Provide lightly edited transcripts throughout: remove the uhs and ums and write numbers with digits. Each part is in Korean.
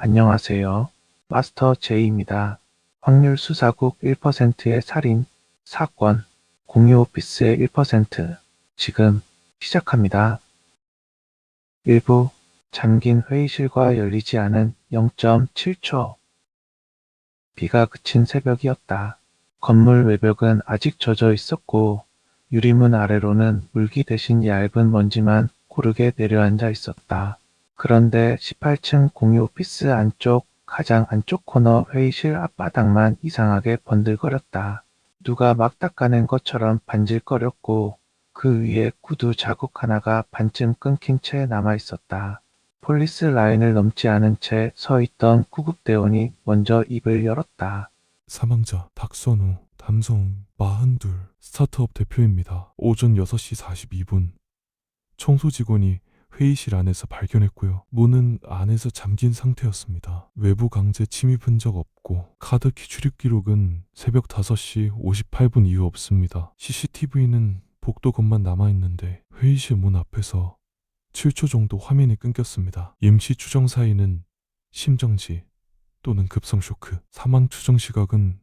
안녕하세요. 마스터 J입니다. 확률 수사국 1%의 살인, 사건, 공유 오피스의 1%. 지금 시작합니다. 1부, 잠긴 회의실과 열리지 않은 0.7초. 비가 그친 새벽이었다. 건물 외벽은 아직 젖어 있었고 유리문 아래로는 물기 대신 얇은 먼지만 고르게 내려앉아 있었다. 그런데 18층 공유 오피스 안쪽 가장 안쪽 코너 회의실 앞바닥만 이상하게 번들거렸다. 누가 막 닦아낸 것처럼 반질거렸고 그 위에 구두 자국 하나가 반쯤 끊긴 채 남아 있었다. 폴리스 라인을 넘지 않은 채 서 있던 구급대원이 먼저 입을 열었다. 사망자 박선우, 남성 42, 스타트업 대표입니다. 오전 6시 42분 청소 직원이 회의실 안에서 발견했고요. 문은 안에서 잠긴 상태였습니다. 외부 강제 침입 흔적 없고 카드키 출입 기록은 새벽 5시 58분 이후 없습니다. CCTV는 복도건만 남아있는데 회의실 문 앞에서 7초 정도 화면이 끊겼습니다. 임시 추정 사인은 심정지 또는 급성 쇼크, 사망 추정 시각은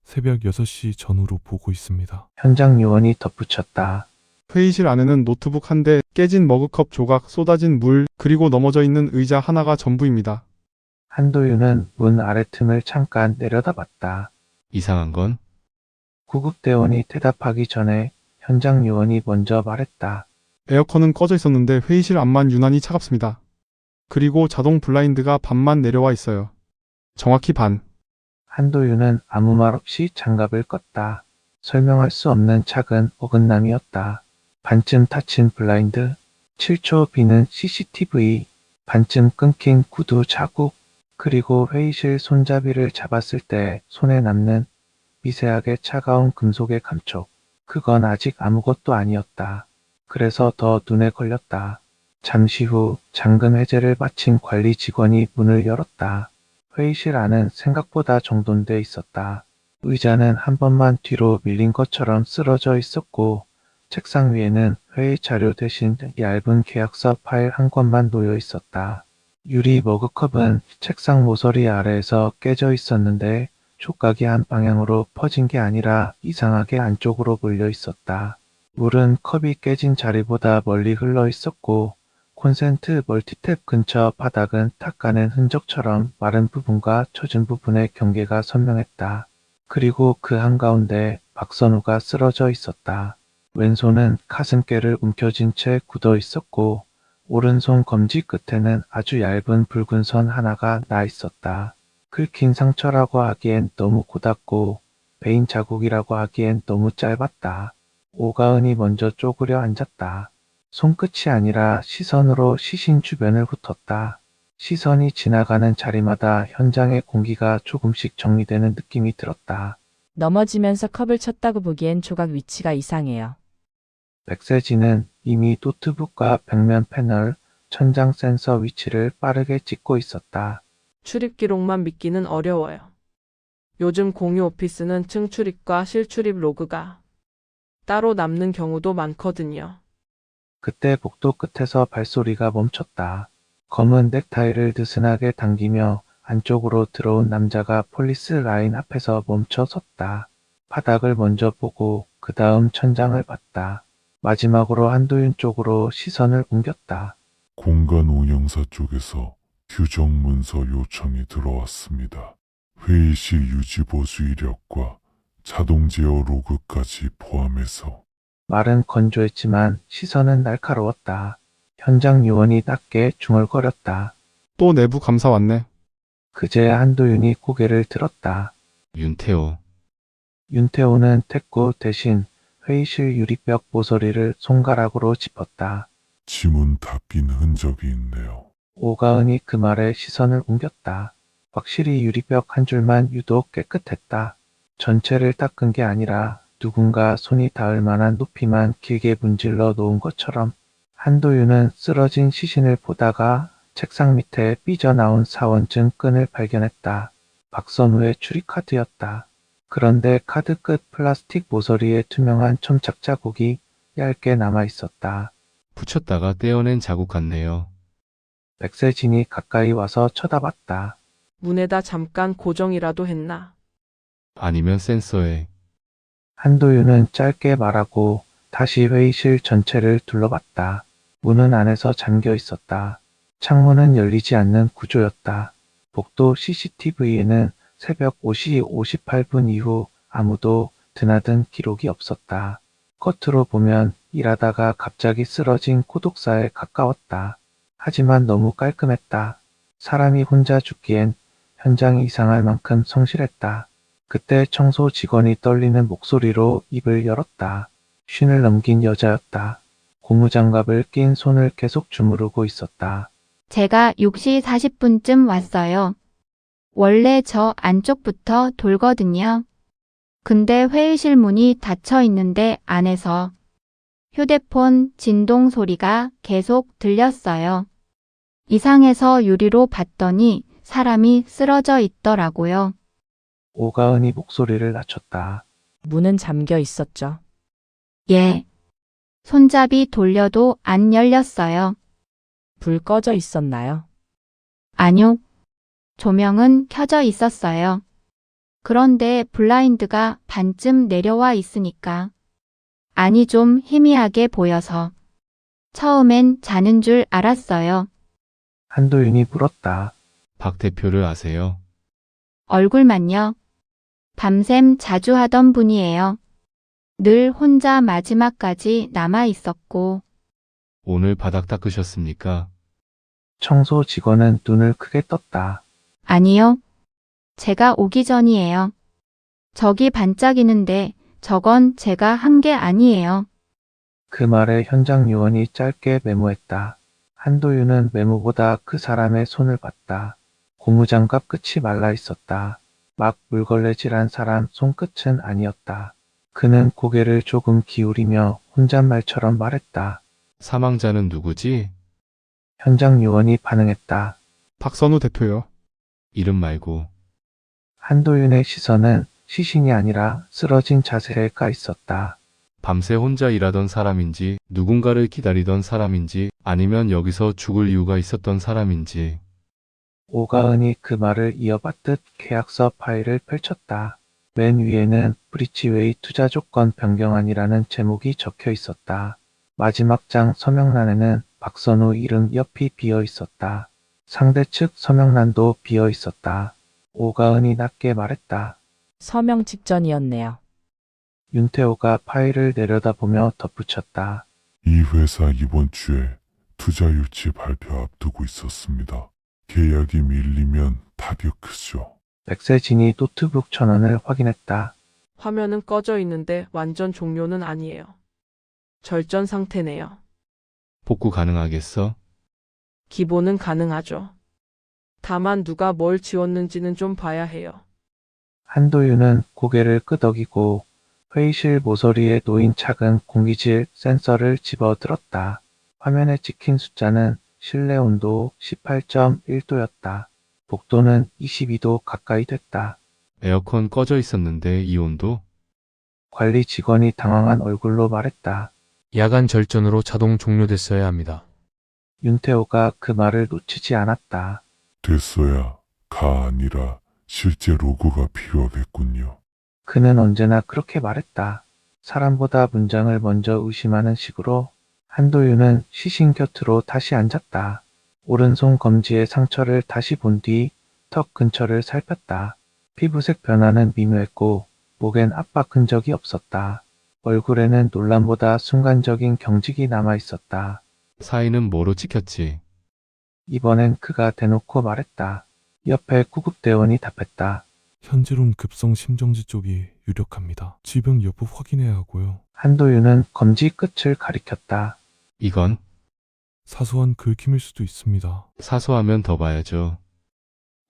새벽 6시 전후로 보고 있습니다. 현장 요원이 덧붙였다. 회의실 안에는 노트북 한 대, 깨진 머그컵 조각, 쏟아진 물, 그리고 넘어져 있는 의자 하나가 전부입니다. 한도윤은 문 아래 틈을 잠깐 내려다봤다. 이상한 건 구급대원이 대답하기 전에 현장 요원이 먼저 말했다. 에어컨은 꺼져 있었는데 회의실 안만 유난히 차갑습니다. 그리고 자동 블라인드가 반만 내려와 있어요. 정확히 반. 한도윤은 아무 말 없이 장갑을 껐다. 설명할 수 없는 작은 어긋남이었다. 반쯤 닫힌 블라인드, 7초 비는 CCTV, 반쯤 끊긴 구두 자국, 그리고 회의실 손잡이를 잡았을 때 손에 남는 미세하게 차가운 금속의 감촉. 그건 아직 아무것도 아니었다. 그래서 더 눈에 걸렸다. 잠시 후 잠금 해제를 마친 관리 직원이 문을 열었다. 회의실 안은 생각보다 정돈돼 있었다. 의자는 한 번만 뒤로 밀린 것처럼 쓰러져 있었고 책상 위에는 회의 자료 대신 얇은 계약서 파일 한 권만 놓여 있었다. 유리 머그컵은 책상 모서리 아래에서 깨져 있었는데 촉각이 한 방향으로 퍼진 게 아니라 이상하게 안쪽으로 몰려 있었다. 물은 컵이 깨진 자리보다 멀리 흘러 있었고 콘센트 멀티탭 근처 바닥은 닦아낸 흔적처럼 마른 부분과 젖은 부분의 경계가 선명했다. 그리고 그 한가운데 박선우가 쓰러져 있었다. 왼손은 가슴께를 움켜쥔 채 굳어 있었고 오른손 검지 끝에는 아주 얇은 붉은 선 하나가 나 있었다. 긁힌 상처라고 하기엔 너무 고닫고 베인 자국이라고 하기엔 너무 짧았다. 오가은이 먼저 쪼그려 앉았다. 손끝이 아니라 시선으로 시신 주변을 훑었다. 시선이 지나가는 자리마다 현장의 공기가 조금씩 정리되는 느낌이 들었다. 넘어지면서 컵을 쳤다고 보기엔 조각 위치가 이상해요. 백세진은 이미 노트북과 벽면 패널, 천장 센서 위치를 빠르게 찍고 있었다. 출입 기록만 믿기는 어려워요. 요즘 공유 오피스는 층 출입과 실 출입 로그가 따로 남는 경우도 많거든요. 그때 복도 끝에서 발소리가 멈췄다. 검은 넥타이를 느슨하게 당기며 안쪽으로 들어온 남자가 폴리스 라인 앞에서 멈춰 섰다. 바닥을 먼저 보고 그 다음 천장을 봤다. 마지막으로 한도윤 쪽으로 시선을 옮겼다. 공간 운영사 쪽에서 규정 문서 요청이 들어왔습니다. 회의실 유지 보수 이력과 자동 제어 로그까지 포함해서 말은 건조했지만 시선은 날카로웠다. 현장 요원이 낮게 중얼거렸다. 또 내부 감사 왔네. 그제야 한도윤이 고개를 들었다. 윤태호, 윤태호는 택구 대신 회의실 유리벽 모서리를 손가락으로 짚었다. 지문 닦인 흔적이 있네요. 오가은이 그 말에 시선을 옮겼다. 확실히 유리벽 한 줄만 유독 깨끗했다. 전체를 닦은 게 아니라 누군가 손이 닿을 만한 높이만 길게 문질러 놓은 것처럼. 한도윤은 쓰러진 시신을 보다가 책상 밑에 삐져나온 사원증 끈을 발견했다. 박선우의 출입카드였다. 그런데 카드 끝 플라스틱 모서리에 투명한 첨착 자국이 얇게 남아 있었다. 붙였다가 떼어낸 자국 같네요. 백세진이 가까이 와서 쳐다봤다. 문에다 잠깐 고정이라도 했나? 아니면 센서에 한도윤은 짧게 말하고 다시 회의실 전체를 둘러봤다. 문은 안에서 잠겨 있었다. 창문은 열리지 않는 구조였다. 복도 CCTV에는 새벽 5시 58분 이후 아무도 드나든 기록이 없었다. 겉으로 보면 일하다가 갑자기 쓰러진 고독사에 가까웠다. 하지만 너무 깔끔했다. 사람이 혼자 죽기엔 현장이 이상할 만큼 성실했다. 그때 청소 직원이 떨리는 목소리로 입을 열었다. 쉰을 넘긴 여자였다. 고무장갑을 낀 손을 계속 주무르고 있었다. 제가 6시 40분쯤 왔어요. 원래 저 안쪽부터 돌거든요. 근데 회의실 문이 닫혀 있는데 안에서 휴대폰 진동 소리가 계속 들렸어요. 이상해서 유리로 봤더니 사람이 쓰러져 있더라고요. 오가은이 목소리를 낮췄다. 문은 잠겨 있었죠. 예. 손잡이 돌려도 안 열렸어요. 불 꺼져 있었나요? 아니요. 조명은 켜져 있었어요. 그런데 블라인드가 반쯤 내려와 있으니까 안이 좀 희미하게 보여서 처음엔 자는 줄 알았어요. 한도윤이 물었다. 박 대표를 아세요? 얼굴만요. 밤샘 자주 하던 분이에요. 늘 혼자 마지막까지 남아 있었고 오늘 바닥 닦으셨습니까? 청소 직원은 눈을 크게 떴다. 아니요. 제가 오기 전이에요. 저기 반짝이는데 저건 제가 한 게 아니에요. 그 말에 현장 요원이 짧게 메모했다. 한도윤은 메모보다 그 사람의 손을 봤다. 고무장갑 끝이 말라 있었다. 막 물걸레질한 사람 손끝은 아니었다. 그는 고개를 조금 기울이며 혼잣말처럼 말했다. 사망자는 누구지? 현장 요원이 반응했다. 박선우 대표요. 이름 말고. 한도윤의 시선은 시신이 아니라 쓰러진 자세에 가 있었다. 밤새 혼자 일하던 사람인지, 누군가를 기다리던 사람인지, 아니면 여기서 죽을 이유가 있었던 사람인지. 오가은이 그 말을 이어받듯 계약서 파일을 펼쳤다. 맨 위에는 브리치웨이 투자 조건 변경안이라는 제목이 적혀 있었다. 마지막 장 서명란에는 박선우 이름 옆이 비어 있었다. 상대 측 서명란도 비어 있었다. 오가은이 낮게 말했다. 서명 직전이었네요. 윤태호가 파일을 내려다보며 덧붙였다. 이 회사 이번 주에 투자 유치 발표 앞두고 있었습니다. 계약이 밀리면 타격 크죠. 백세진이 노트북 전원을 확인했다. 화면은 꺼져 있는데 완전 종료는 아니에요. 절전 상태네요. 복구 가능하겠어? 기본은 가능하죠. 다만 누가 뭘 지웠는지는 좀 봐야 해요. 한도윤은 고개를 끄덕이고 회의실 모서리에 놓인 작은 공기질 센서를 집어들었다. 화면에 찍힌 숫자는 실내 온도 18.1도였다. 복도는 22도 가까이 됐다. 에어컨 꺼져 있었는데 이 온도? 관리 직원이 당황한 얼굴로 말했다. 야간 절전으로 자동 종료됐어야 합니다. 윤태호가 그 말을 놓치지 않았다. 됐어야 가 아니라 실제 로고가 필요하겠군요. 그는 언제나 그렇게 말했다. 사람보다 문장을 먼저 의심하는 식으로. 한도윤은 시신 곁으로 다시 앉았다. 오른손 검지의 상처를 다시 본 뒤 턱 근처를 살폈다. 피부색 변화는 미묘했고 목엔 압박 흔적이 없었다. 얼굴에는 논란보다 순간적인 경직이 남아 있었다. 사인은 뭐로 찍혔지? 이번엔 그가 대놓고 말했다. 옆에 구급대원이 답했다. 현재론 급성 심정지 쪽이 유력합니다. 질병 여부 확인해야 하고요. 한도윤은 검지 끝을 가리켰다. 이건? 사소한 긁힘일 수도 있습니다. 사소하면 더 봐야죠.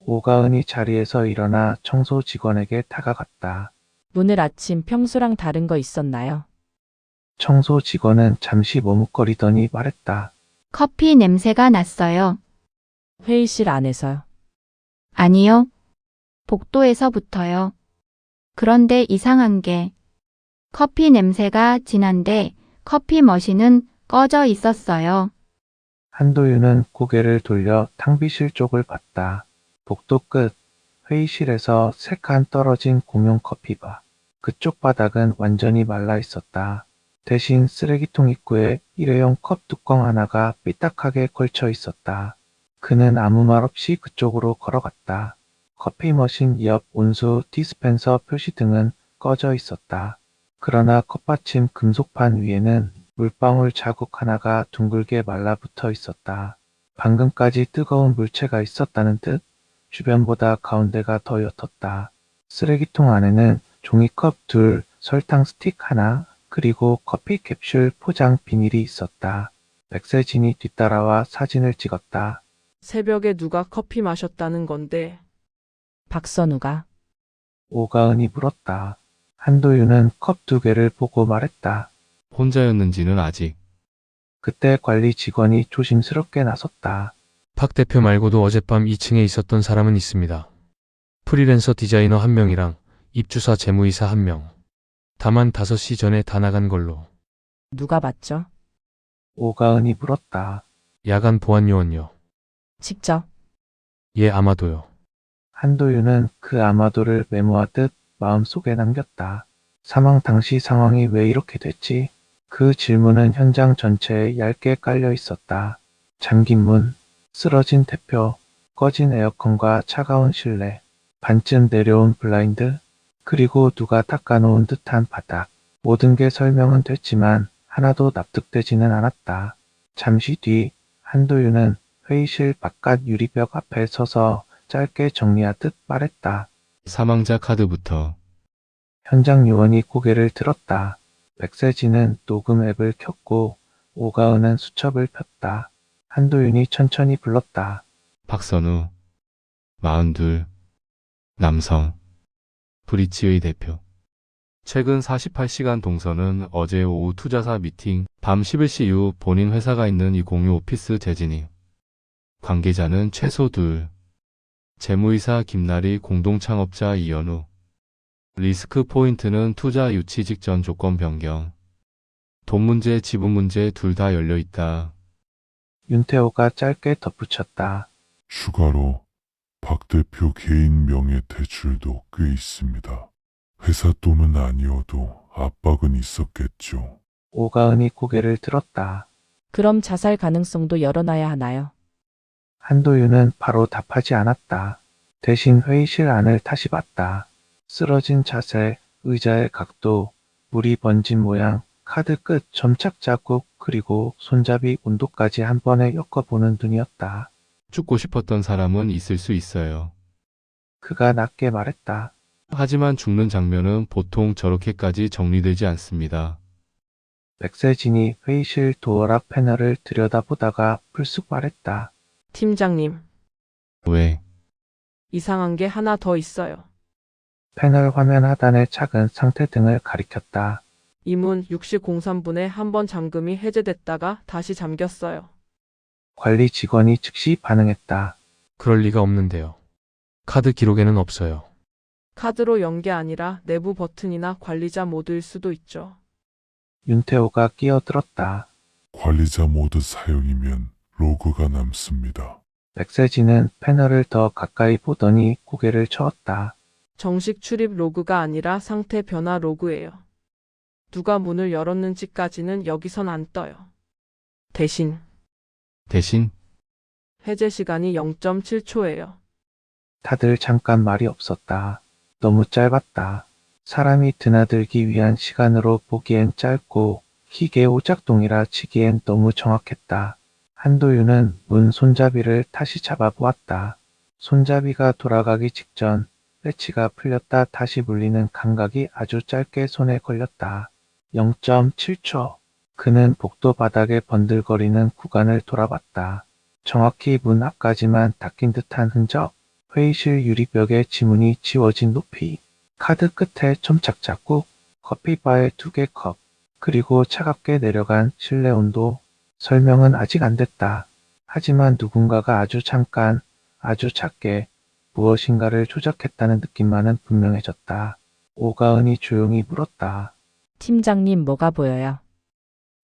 오가은이 자리에서 일어나 청소 직원에게 다가갔다. 오늘 아침 평소랑 다른 거 있었나요? 청소 직원은 잠시 머뭇거리더니 말했다. 커피 냄새가 났어요. 회의실 안에서요. 아니요. 복도에서부터요. 그런데 이상한 게 커피 냄새가 진한데 커피 머신은 꺼져 있었어요. 한도윤은 고개를 돌려 탕비실 쪽을 봤다. 복도 끝 회의실에서 3칸 떨어진 공용 커피바. 그쪽 바닥은 완전히 말라 있었다. 대신 쓰레기통 입구에 일회용 컵 뚜껑 하나가 삐딱하게 걸쳐 있었다. 그는 아무 말 없이 그쪽으로 걸어갔다. 커피 머신 옆 온수 디스펜서 표시등은 꺼져 있었다. 그러나 컵받침 금속판 위에는 물방울 자국 하나가 둥글게 말라붙어 있었다. 방금까지 뜨거운 물체가 있었다는 듯 주변보다 가운데가 더 옅었다. 쓰레기통 안에는 종이컵 2, 설탕 스틱 하나, 그리고 커피 캡슐 포장 비닐이 있었다. 백세진이 뒤따라와 사진을 찍었다. 새벽에 누가 커피 마셨다는 건데. 박선우가. 오가은이 물었다. 한도윤은 컵 2개를 보고 말했다. 혼자였는지는 아직. 그때 관리 직원이 조심스럽게 나섰다. 박 대표 말고도 어젯밤 2층에 있었던 사람은 있습니다. 프리랜서 디자이너 1명이랑 입주사 재무이사 1명. 다만 5시 전에 다 나간 걸로. 누가 봤죠? 오가은이 물었다. 야간 보안 요원요. 직접. 예, 아마도요. 한도윤은 그 아마도를 메모하듯 마음속에 남겼다. 사망 당시 상황이 왜 이렇게 됐지? 그 질문은 현장 전체에 얇게 깔려 있었다. 잠긴 문, 쓰러진 대표, 꺼진 에어컨과 차가운 실내, 반쯤 내려온 블라인드, 그리고 누가 닦아놓은 듯한 바닥. 모든 게 설명은 됐지만 하나도 납득되지는 않았다. 잠시 뒤 한도윤은 회의실 바깥 유리벽 앞에 서서 짧게 정리하듯 말했다. 사망자 카드부터. 현장 요원이 고개를 들었다. 백세진은 녹음 앱을 켰고 오가은은 수첩을 폈다. 한도윤이 천천히 불렀다. 박선우. 42. 남성. 브릿지의 대표. 최근 48시간 동선은 어제 오후 투자사 미팅, 밤 11시 이후 본인 회사가 있는 이 공유 오피스 재진입. 관계자는 최소 2. 재무이사 김나리, 공동창업자 이연우. 리스크 포인트는 투자 유치 직전 조건 변경. 돈 문제, 지분 문제 둘 다 열려 있다. 윤태호가 짧게 덧붙였다. 추가로 박 대표 개인 명의 대출도 꽤 있습니다. 회사 돈은 아니어도 압박은 있었겠죠. 오가은이 고개를 들었다. 그럼 자살 가능성도 열어놔야 하나요? 한도윤은 바로 답하지 않았다. 대신 회의실 안을 다시 봤다. 쓰러진 자세, 의자의 각도, 물이 번진 모양, 카드 끝 점착 자국, 그리고 손잡이 온도까지 한 번에 엮어보는 눈이었다. 죽고 싶었던 사람은 있을 수 있어요. 그가 낮게 말했다. 하지만 죽는 장면은 보통 저렇게까지 정리되지 않습니다. 백세진이 회의실 도어락 패널을 들여다보다가 불쑥 말했다. 팀장님, 왜? 이상한 게 하나 더 있어요. 패널 화면 하단의 작은 상태 등을 가리켰다. 이 문 6003분에 한 번 잠금이 해제됐다가 다시 잠겼어요. 관리 직원이 즉시 반응했다. 그럴 리가 없는데요. 카드 기록에는 없어요. 카드로 연 게 아니라 내부 버튼이나 관리자 모드일 수도 있죠. 윤태호가 끼어들었다. 관리자 모드 사용이면 로그가 남습니다. 백세진은 패널을 더 가까이 보더니 고개를 저었다. 정식 출입 로그가 아니라 상태 변화 로그예요. 누가 문을 열었는지까지는 여기선 안 떠요. 대신 해제 시간이 0.7초예요. 다들 잠깐 말이 없었다. 너무 짧았다. 사람이 드나들기 위한 시간으로 보기엔 짧고 기계 오작동이라 치기엔 너무 정확했다. 한도윤은 문 손잡이를 다시 잡아보았다. 손잡이가 돌아가기 직전 배치가 풀렸다 다시 물리는 감각이 아주 짧게 손에 걸렸다. 0.7초. 그는 복도 바닥에 번들거리는 구간을 돌아봤다. 정확히 문 앞까지만 닦인 듯한 흔적, 회의실 유리벽에 지문이 지워진 높이, 카드 끝에 점착 자국, 커피바의 2개 컵, 그리고 차갑게 내려간 실내 온도. 설명은 아직 안 됐다. 하지만 누군가가 아주 잠깐, 아주 작게 무엇인가를 조작했다는 느낌만은 분명해졌다. 오가은이 조용히 물었다. 팀장님 뭐가 보여요?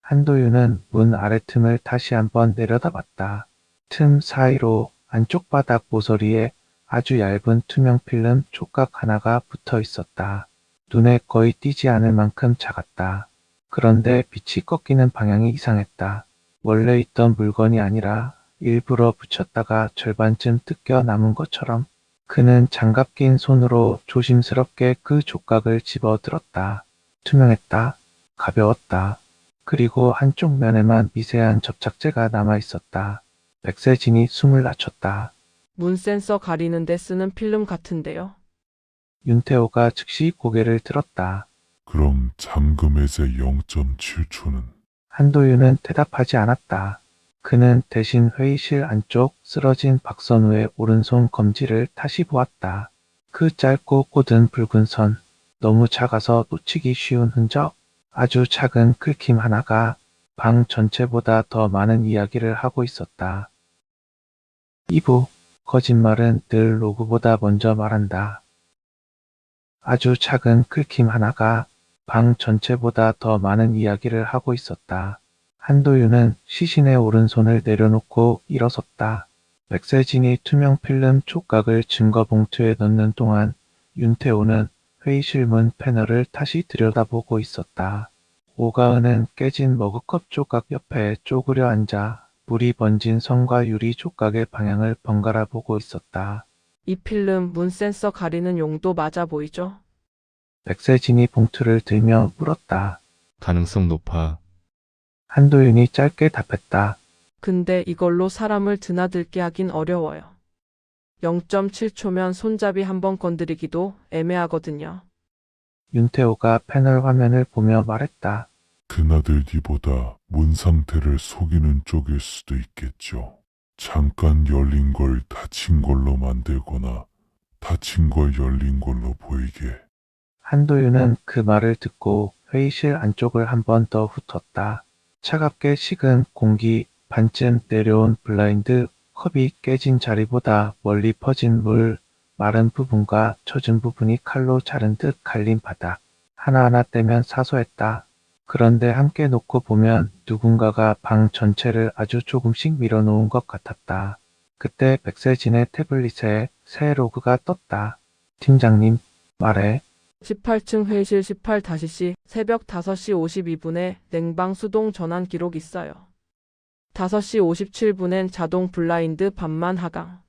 한도윤은 문 아래 틈을 다시 한번 내려다봤다. 틈 사이로 안쪽 바닥 모서리에 아주 얇은 투명 필름 촉각 하나가 붙어 있었다. 눈에 거의 띄지 않을 만큼 작았다. 그런데 빛이 꺾이는 방향이 이상했다. 원래 있던 물건이 아니라 일부러 붙였다가 절반쯤 뜯겨 남은 것처럼. 그는 장갑 낀 손으로 조심스럽게 그 촉각을 집어 들었다. 투명했다. 가벼웠다. 그리고 한쪽 면에만 미세한 접착제가 남아 있었다. 백세진이 숨을 낮췄다. 문 센서 가리는 데 쓰는 필름 같은데요. 윤태호가 즉시 고개를 들었다. 그럼 잠금 해제 0.7초는 한도윤은 대답하지 않았다. 그는 대신 회의실 안쪽 쓰러진 박선우의 오른손 검지를 다시 보았다. 그 짧고 곧은 붉은 선, 너무 작아서 놓치기 쉬운 흔적, 아주 작은 클킴 하나가 방 전체보다 더 많은 이야기를 하고 있었다. 2부, 거짓말은 늘 로그보다 먼저 말한다. 아주 작은 클킴 하나가 방 전체보다 더 많은 이야기를 하고 있었다. 한도윤은 시신의 오른손을 내려놓고 일어섰다. 백세진이 투명 필름 촉각을 증거 봉투에 넣는 동안 윤태호는 회의실 문 패널을 다시 들여다보고 있었다. 오가은은 깨진 머그컵 조각 옆에 쪼그려 앉아 물이 번진 선과 유리 촉각의 방향을 번갈아 보고 있었다. 이 필름 문 센서 가리는 용도 맞아 보이죠? 백세진이 봉투를 들며 물었다. 가능성 높아. 한도윤이 짧게 답했다. 근데 이걸로 사람을 드나들게 하긴 어려워요. 0.7초면 손잡이 한번 건드리기도 애매하거든요. 윤태호가 패널 화면을 보며 말했다. 드나들기보다 문 상태를 속이는 쪽일 수도 있겠죠. 잠깐 열린 걸 닫힌 걸로 만들거나 닫힌 걸 열린 걸로 보이게. 한도윤은 그 말을 듣고 회의실 안쪽을 한 번 더 훑었다. 차갑게 식은 공기, 반쯤 내려온 블라인드, 컵이 깨진 자리보다 멀리 퍼진 물, 마른 부분과 젖은 부분이 칼로 자른 듯 갈린 바닥. 하나하나 떼면 사소했다. 그런데 함께 놓고 보면 누군가가 방 전체를 아주 조금씩 밀어놓은 것 같았다. 그때 백세진의 태블릿에 새 로그가 떴다. 팀장님, 말해. 18층 회의실 18-C 새벽 5시 52분에 냉방 수동 전환 기록 있어요. 5시 57분엔 자동 블라인드 반만 하강.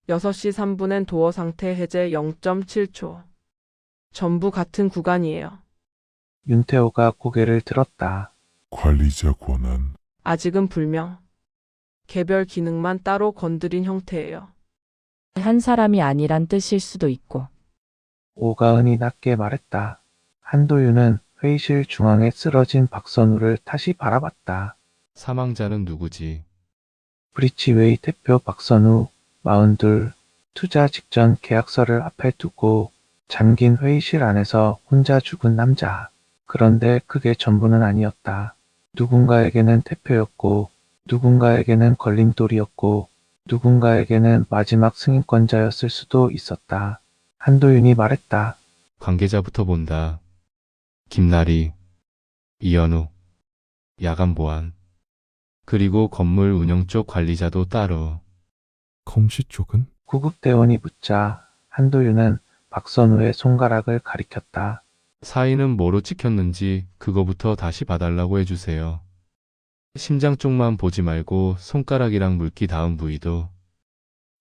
6시 3분엔 도어 상태 해제 0.7초. 전부 같은 구간이에요. 윤태호가 고개를 들었다. 관리자 권한. 아직은 불명. 개별 기능만 따로 건드린 형태예요. 한 사람이 아니란 뜻일 수도 있고. 오가은이 낮게 말했다. 한도윤은 회의실 중앙에 쓰러진 박선우를 다시 바라봤다. 사망자는 누구지? 브리치웨이 대표 박선우, 42, 투자 직전 계약서를 앞에 두고 잠긴 회의실 안에서 혼자 죽은 남자. 그런데 그게 전부는 아니었다. 누군가에게는 대표였고, 누군가에게는 걸림돌이었고, 누군가에게는 마지막 승인권자였을 수도 있었다. 한도윤이 말했다. 관계자부터 본다. 김나리, 이현우, 야간 보안, 그리고 건물 운영 쪽 관리자도 따로. 검시 쪽은? 구급대원이 묻자 한도윤은 박선우의 손가락을 가리켰다. 사인은 뭐로 찍혔는지 그거부터 다시 봐달라고 해주세요. 심장 쪽만 보지 말고 손가락이랑 물기 닿은 부위도.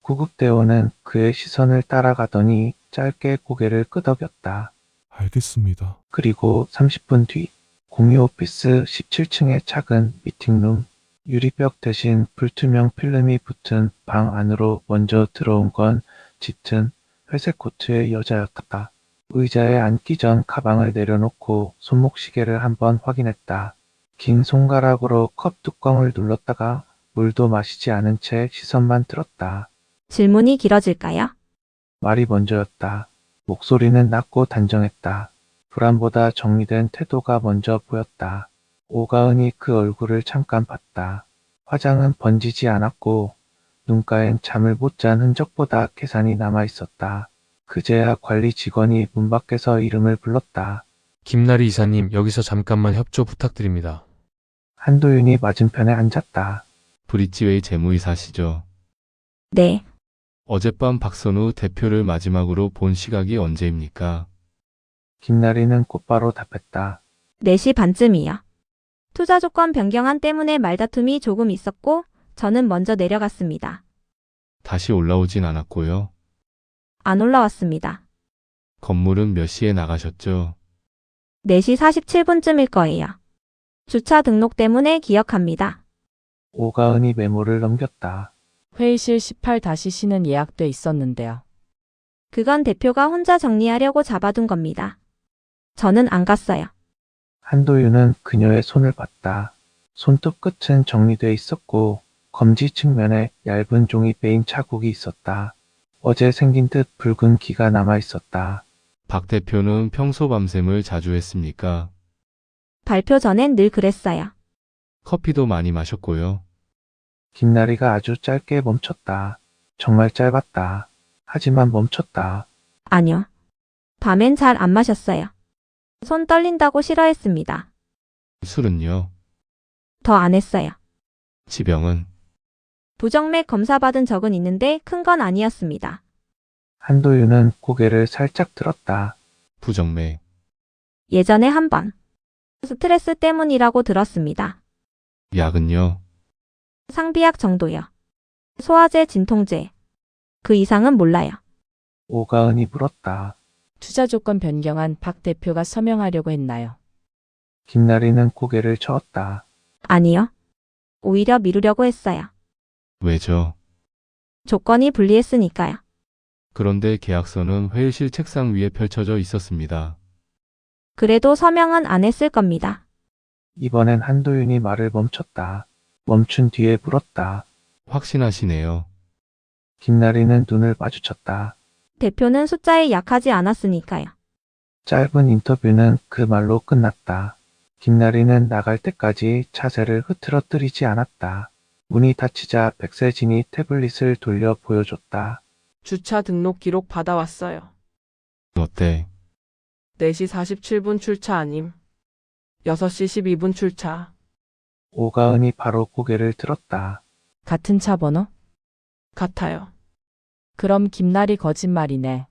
구급대원은 그의 시선을 따라가더니 짧게 고개를 끄덕였다. 알겠습니다. 그리고 30분 뒤 공유 오피스 17층의 작은 미팅룸, 유리벽 대신 불투명 필름이 붙은 방 안으로 먼저 들어온 건 짙은 회색 코트의 여자였다. 의자에 앉기 전 가방을 내려놓고 손목시계를 한번 확인했다. 긴 손가락으로 컵 뚜껑을 눌렀다가 물도 마시지 않은 채 시선만 들었다. 질문이 길어질까요? 말이 먼저였다. 목소리는 낮고 단정했다. 불안보다 정리된 태도가 먼저 보였다. 오가은이 그 얼굴을 잠깐 봤다. 화장은 번지지 않았고 눈가엔 잠을 못 잔 흔적보다 계산이 남아 있었다. 그제야 관리 직원이 문 밖에서 이름을 불렀다. 김나리 이사님, 여기서 잠깐만 협조 부탁드립니다. 한도윤이 맞은편에 앉았다. 브릿지웨이 재무이사시죠? 네. 어젯밤 박선우 대표를 마지막으로 본 시각이 언제입니까? 김나리는 곧바로 답했다. 4시 반쯤이요. 투자 조건 변경안 때문에 말다툼이 조금 있었고 저는 먼저 내려갔습니다. 다시 올라오진 않았고요. 안 올라왔습니다. 건물은 몇 시에 나가셨죠? 4시 47분쯤일 거예요. 주차 등록 때문에 기억합니다. 오가은이 메모를 넘겼다. 회의실 18-C는 예약돼 있었는데요. 그건 대표가 혼자 정리하려고 잡아둔 겁니다. 저는 안 갔어요. 한도윤은 그녀의 손을 봤다. 손톱 끝은 정리돼 있었고 검지 측면에 얇은 종이 베인 자국이 있었다. 어제 생긴 듯 붉은 기가 남아 있었다. 박 대표는 평소 밤샘을 자주 했습니까? 발표 전엔 늘 그랬어요. 커피도 많이 마셨고요. 김나리가 아주 짧게 멈췄다. 정말 짧았다. 하지만 멈췄다. 아니요. 밤엔 잘 안 마셨어요. 손 떨린다고 싫어했습니다. 술은요? 더 안 했어요. 지병은? 부정맥 검사 받은 적은 있는데 큰 건 아니었습니다. 한도윤은 고개를 살짝 들었다. 부정맥. 예전에 한 번. 스트레스 때문이라고 들었습니다. 약은요? 상비약 정도요. 소화제, 진통제. 그 이상은 몰라요. 오가은이 물었다. 투자 조건 변경안 박 대표가 서명하려고 했나요? 김나리는 고개를 저었다. 아니요. 오히려 미루려고 했어요. 왜죠? 조건이 불리했으니까요. 그런데 계약서는 회의실 책상 위에 펼쳐져 있었습니다. 그래도 서명은 안 했을 겁니다. 이번엔 한도윤이 말을 멈췄다. 멈춘 뒤에 물었다. 확신하시네요. 김나리는 눈을 마주쳤다. 대표는 숫자에 약하지 않았으니까요. 짧은 인터뷰는 그 말로 끝났다. 김나리는 나갈 때까지 차세를 흐트러뜨리지 않았다. 문이 닫히자 백세진이 태블릿을 돌려 보여줬다. 주차 등록 기록 받아왔어요. 어때? 4시 47분 출차 아님. 6시 12분 출차. 오가은이 바로 고개를 들었다. 같은 차 번호? 같아요. 그럼 김나리 거짓말이네.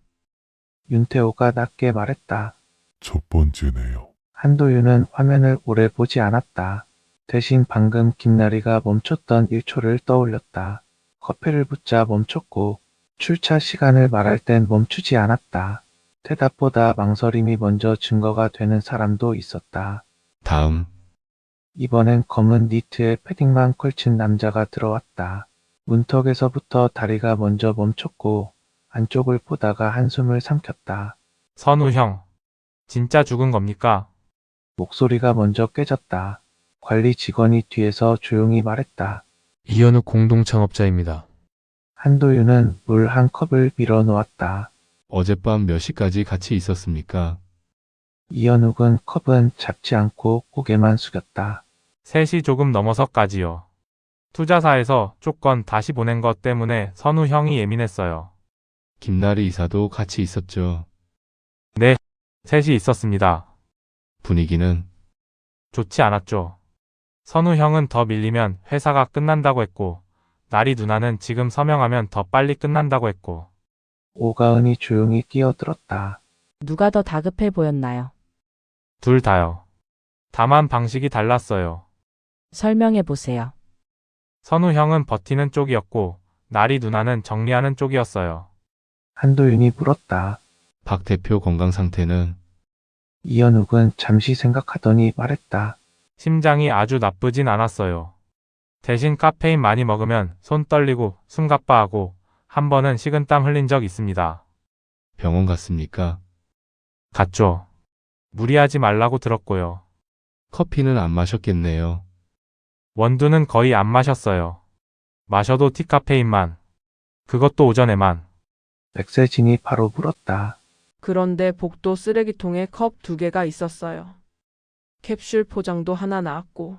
윤태호가 낮게 말했다. 첫 번째네요. 한도윤은 화면을 오래 보지 않았다. 대신 방금 김나리가 멈췄던 1초를 떠올렸다. 커피를 붓자 멈췄고 출차 시간을 말할 땐 멈추지 않았다. 대답보다 망설임이 먼저 증거가 되는 사람도 있었다. 다음. 이번엔 검은 니트에 패딩만 걸친 남자가 들어왔다. 문턱에서부터 다리가 먼저 멈췄고 안쪽을 보다가 한숨을 삼켰다. 선우 형, 진짜 죽은 겁니까? 목소리가 먼저 깨졌다. 관리 직원이 뒤에서 조용히 말했다. 이현우 공동창업자입니다. 한도윤은 물 한 컵을 밀어 놓았다. 어젯밤 몇 시까지 같이 있었습니까? 이현욱은 컵은 잡지 않고 고개만 숙였다. 3시 조금 넘어서까지요. 투자사에서 조건 다시 보낸 것 때문에 선우 형이 예민했어요. 김나리 이사도 같이 있었죠. 네, 셋이 있었습니다. 분위기는? 좋지 않았죠. 선우 형은 더 밀리면 회사가 끝난다고 했고, 나리 누나는 지금 서명하면 더 빨리 끝난다고 했고. 오가은이 조용히 끼어들었다. 누가 더 다급해 보였나요? 둘 다요. 다만 방식이 달랐어요. 설명해 보세요. 선우 형은 버티는 쪽이었고, 나리 누나는 정리하는 쪽이었어요. 한도윤이 물었다. 박 대표 건강 상태는? 이현욱은 잠시 생각하더니 말했다. 심장이 아주 나쁘진 않았어요. 대신 카페인 많이 먹으면 손 떨리고 숨가빠하고 한 번은 식은땀 흘린 적 있습니다. 병원 갔습니까? 갔죠. 무리하지 말라고 들었고요. 커피는 안 마셨겠네요. 원두는 거의 안 마셨어요. 마셔도 티카페인만. 그것도 오전에만. 백세진이 바로 물었다. 그런데 복도 쓰레기통에 컵 2개가 있었어요. 캡슐 포장도 하나 나왔고.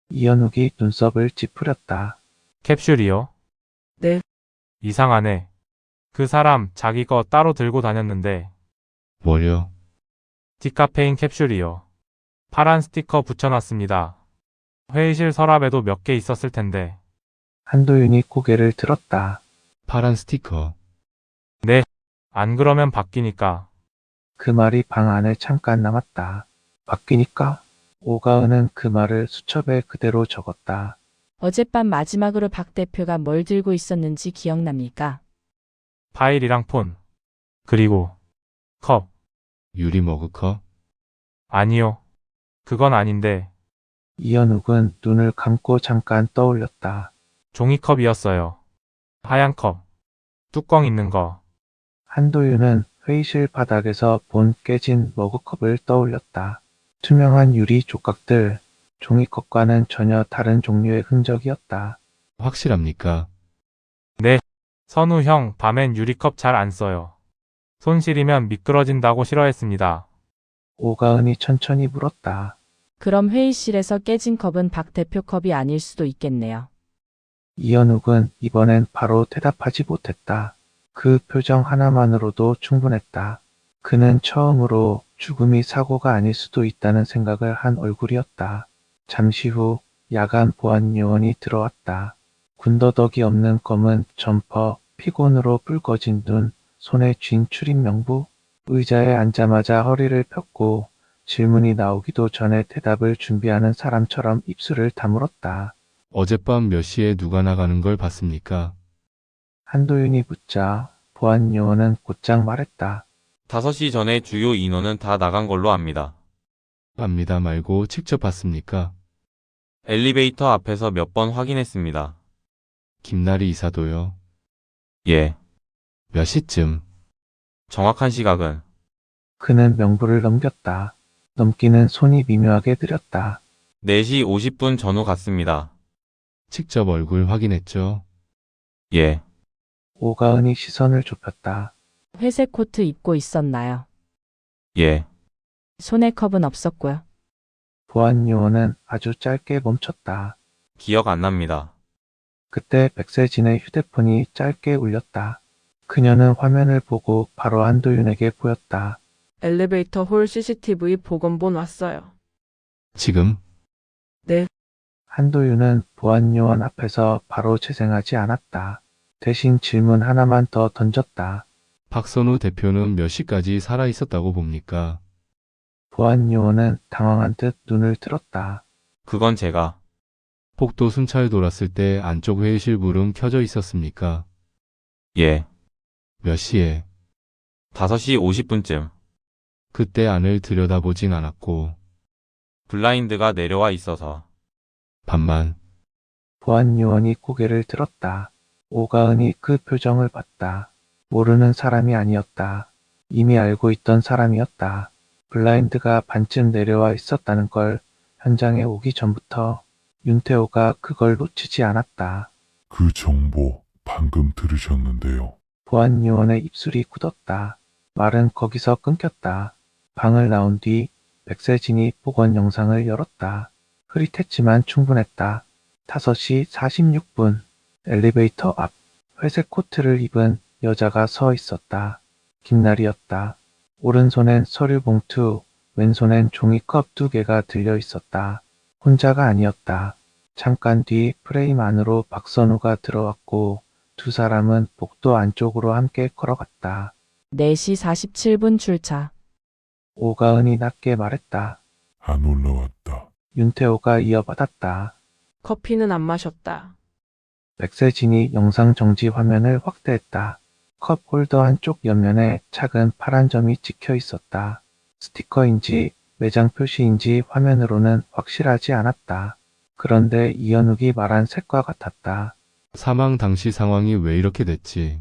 이현욱이 눈썹을 찌푸렸다. 캡슐이요? 네. 이상하네. 그 사람 자기 거 따로 들고 다녔는데. 뭘요? 디카페인 캡슐이요. 파란 스티커 붙여놨습니다. 회의실 서랍에도 몇 개 있었을 텐데. 한도윤이 고개를 들었다. 파란 스티커. 안 그러면 바뀌니까. 그 말이 방 안에 잠깐 남았다. 바뀌니까? 오가은은 그 말을 수첩에 그대로 적었다. 어젯밤 마지막으로 박 대표가 뭘 들고 있었는지 기억납니까? 파일이랑 폰. 그리고 컵. 유리 머그컵. 아니요. 그건 아닌데 이현욱은 눈을 감고 잠깐 떠올렸다. 종이컵이었어요. 하얀 컵. 뚜껑 있는 거. 한도윤은 회의실 바닥에서 본 깨진 머그컵을 떠올렸다. 투명한 유리 조각들, 종이컵과는 전혀 다른 종류의 흔적이었다. 확실합니까? 선우 형, 밤엔 유리컵 잘 안 써요. 손 시리면 미끄러진다고 싫어했습니다. 오가은이 천천히 물었다. 그럼 회의실에서 깨진 컵은 박 대표 컵이 아닐 수도 있겠네요. 이현욱은 이번엔 바로 대답하지 못했다. 그 표정 하나만으로도 충분했다. 그는 처음으로 죽음이 사고가 아닐 수도 있다는 생각을 한 얼굴이었다. 잠시 후 야간 보안 요원이 들어왔다. 군더더기 없는 검은 점퍼, 피곤으로 붉어진 눈, 손에 쥔 출입 명부, 의자에 앉자마자 허리를 폈고 질문이 나오기도 전에 대답을 준비하는 사람처럼 입술을 다물었다. 어젯밤 몇 시에 누가 나가는 걸 봤습니까? 한도윤이 묻자 보안 요원은 곧장 말했다. 5시 전에 주요 인원은 다 나간 걸로 압니다. 압니다 말고 직접 봤습니까? 엘리베이터 앞에서 몇 번 확인했습니다. 김나리 이사도요. 예. 몇 시쯤? 정확한 시각은 그는 명부를 넘겼다. 넘기는 손이 미묘하게 느렸다. 4시 50분 전후 같습니다. 직접 얼굴 확인했죠? 예. 오가은이 시선을 좁혔다. 회색 코트 입고 있었나요? 예. 손에 컵은 없었고요. 보안 요원은 아주 짧게 멈췄다. 기억 안 납니다. 그때 백세진의 휴대폰이 짧게 울렸다. 그녀는 화면을 보고 바로 한도윤에게 보였다. 엘리베이터 홀 CCTV 복원본 왔어요. 지금? 한도윤은 보안 요원 앞에서 바로 재생하지 않았다. 대신 질문 하나만 더 던졌다. 박선우 대표는 몇 시까지 살아 있었다고 봅니까? 보안 요원은 당황한 듯 눈을 들었다. 그건 제가 폭도 순찰 돌았을 때 안쪽 회의실 불은 켜져 있었습니까? 예. 몇 시에? 5시 50분쯤 그때 안을 들여다보진 않았고 블라인드가 내려와 있어서 밤만. 보안 요원이 고개를 들었다. 오가은이 그 표정을 봤다. 모르는 사람이 아니었다. 이미 알고 있던 사람이었다. 블라인드가 반쯤 내려와 있었다는 걸 현장에 오기 전부터 윤태호가 그걸 놓치지 않았다. 그 정보 방금 들으셨는데요. 보안 요원의 입술이 굳었다. 말은 거기서 끊겼다. 방을 나온 뒤 백세진이 복원 영상을 열었다. 흐릿했지만 충분했다. 5시 46분 엘리베이터 앞 회색 코트를 입은 여자가 서 있었다. 김나리였다. 오른손엔 서류 봉투, 왼손엔 종이컵 2개가 들려 있었다. 혼자가 아니었다. 잠깐 뒤 프레임 안으로 박선우가 들어왔고 두 사람은 복도 안쪽으로 함께 걸어갔다. 4시 47분 출차. 오가은이 낮게 말했다. 안 올라왔다. 윤태호가 이어받았다. 커피는 안 마셨다. 백세진이 영상 정지 화면을 확대했다. 컵 홀더 한쪽 옆면에 작은 파란 점이 찍혀 있었다. 스티커인지 매장 표시인지 화면으로는 확실하지 않았다. 그런데 이현욱이 말한 색과 같았다. 사망 당시 상황이 왜 이렇게 됐지?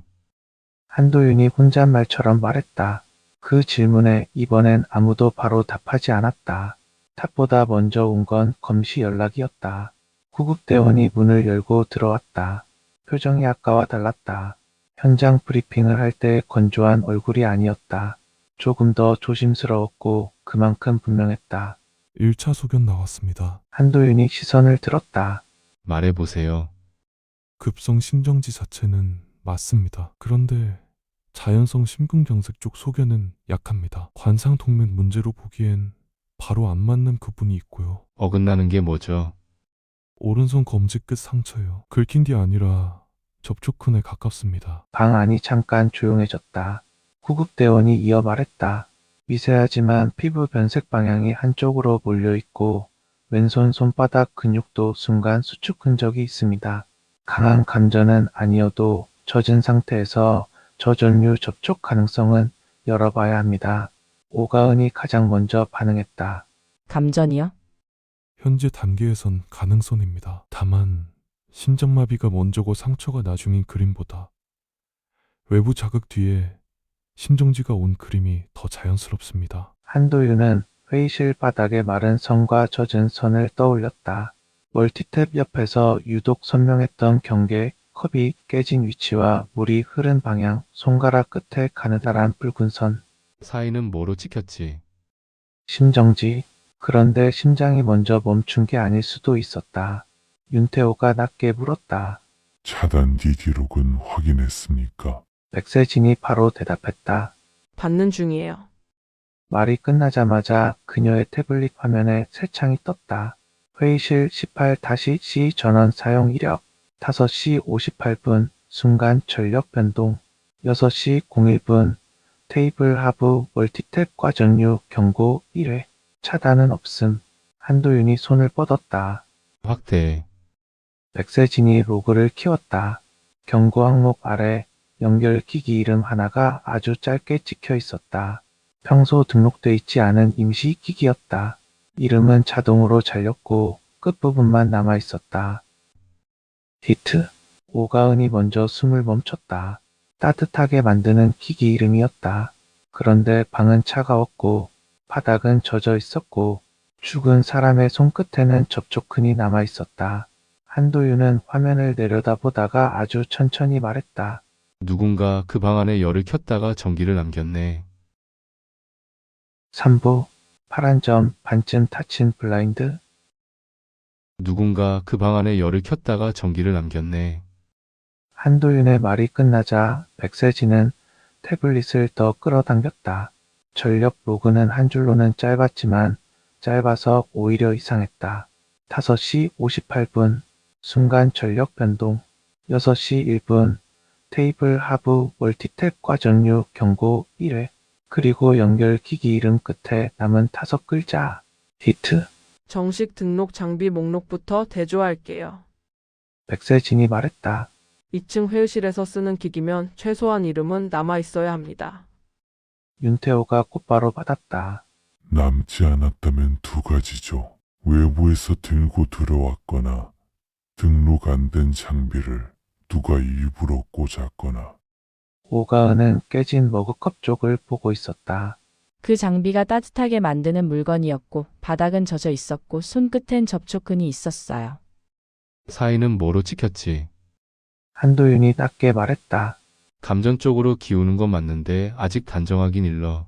한도윤이 혼잣말처럼 말했다. 그 질문에 이번엔 아무도 바로 답하지 않았다. 탑보다 먼저 온 건 검시 연락이었다. 구급대원이 문을 열고 들어왔다. 표정이 아까와 달랐다. 현장 브리핑을 할 때 건조한 얼굴이 아니었다. 조금 더 조심스러웠고 그만큼 분명했다. 1차 소견 나왔습니다. 한도윤이 시선을 들었다. 말해보세요. 급성 심정지 자체는 맞습니다. 그런데 자연성 심근경색 쪽 소견은 약합니다. 관상동맥 문제로 보기엔 바로 안 맞는 부분이 있고요. 어긋나는 게 뭐죠? 오른손 검지 끝 상처요. 긁힌 게 아니라 접촉근에 가깝습니다. 방 안이 잠깐 조용해졌다. 구급대원이 이어 말했다. 미세하지만 피부 변색 방향이 한쪽으로 몰려 있고 왼손 손바닥 근육도 순간 수축 흔적이 있습니다. 강한 감전은 아니어도 젖은 상태에서 저전류 접촉 가능성은 열어봐야 합니다. 오가은이 가장 먼저 반응했다. 감전이요? 현재 단계에선 가능성입니다. 다만 심장마비가 먼저고 상처가 나중인 그림보다 외부 자극 뒤에 심정지가 온 그림이 더 자연스럽습니다. 한도윤은 회의실 바닥에 마른 선과 젖은 선을 떠올렸다. 멀티탭 옆에서 유독 선명했던 경계, 컵이 깨진 위치와 물이 흐른 방향, 손가락 끝에 가느다란 붉은 선, 사인은 뭐로 찍혔지? 심정지. 그런데 심장이 먼저 멈춘 게 아닐 수도 있었다. 윤태호가 낮게 물었다. 차단 뒤 기록은 확인했습니까? 백세진이 바로 대답했다. 받는 중이에요. 말이 끝나자마자 그녀의 태블릿 화면에 새 창이 떴다. 회의실 18-C 전원 사용 이력, 5시 58분 순간 전력 변동, 6시 01분 테이블 하부 멀티탭 과전류 경고 1회, 차단은 없음. 한도윤이 손을 뻗었다. 확대. 백세진이 로그를 키웠다. 경고 항목 아래 연결기기 이름 하나가 아주 짧게 찍혀 있었다. 평소 등록돼 있지 않은 임시 기기였다. 이름은 자동으로 잘렸고 끝부분만 남아 있었다. 히트. 오가은이 먼저 숨을 멈췄다. 따뜻하게 만드는 기기 이름이었다. 그런데 방은 차가웠고 바닥은 젖어 있었고 죽은 사람의 손끝에는 접촉근이 남아 있었다. 한도윤은 화면을 내려다보다가 아주 천천히 말했다. 누군가 그 방 안에 열을 켰다가 전기를 남겼네. 3부 파란 점 반쯤 닫힌 블라인드. 누군가 그 방 안에 열을 켰다가 전기를 남겼네. 한도윤의 말이 끝나자 백세진은 태블릿을 더 끌어당겼다. 전력 로그는 한 줄로는 짧았지만 짧아서 오히려 이상했다. 5시 58분 순간 전력 변동, 6시 1분 테이블 하부 멀티탭 과전류 경고 1회, 그리고 연결기기 이름 끝에 남은 5글자 히트. 정식 등록 장비 목록부터 대조할게요. 백세진이 말했다. 2층 회의실에서 쓰는 기기면 최소한 이름은 남아 있어야 합니다. 윤태호가 곧바로 받았다. 남지 않았다면 두 가지죠. 외부에서 들고 들어왔거나 등록 안 된 장비를 누가 일부러 꽂았거나. 오가은은 깨진 머그컵 쪽을 보고 있었다. 그 장비가 따뜻하게 만드는 물건이었고 바닥은 젖어 있었고 손끝엔 접촉근이 있었어요. 사인은 뭐로 찍혔지? 한도윤이 낮게 말했다. 감전 쪽으로 기우는 건 맞는데 아직 단정하긴 일러.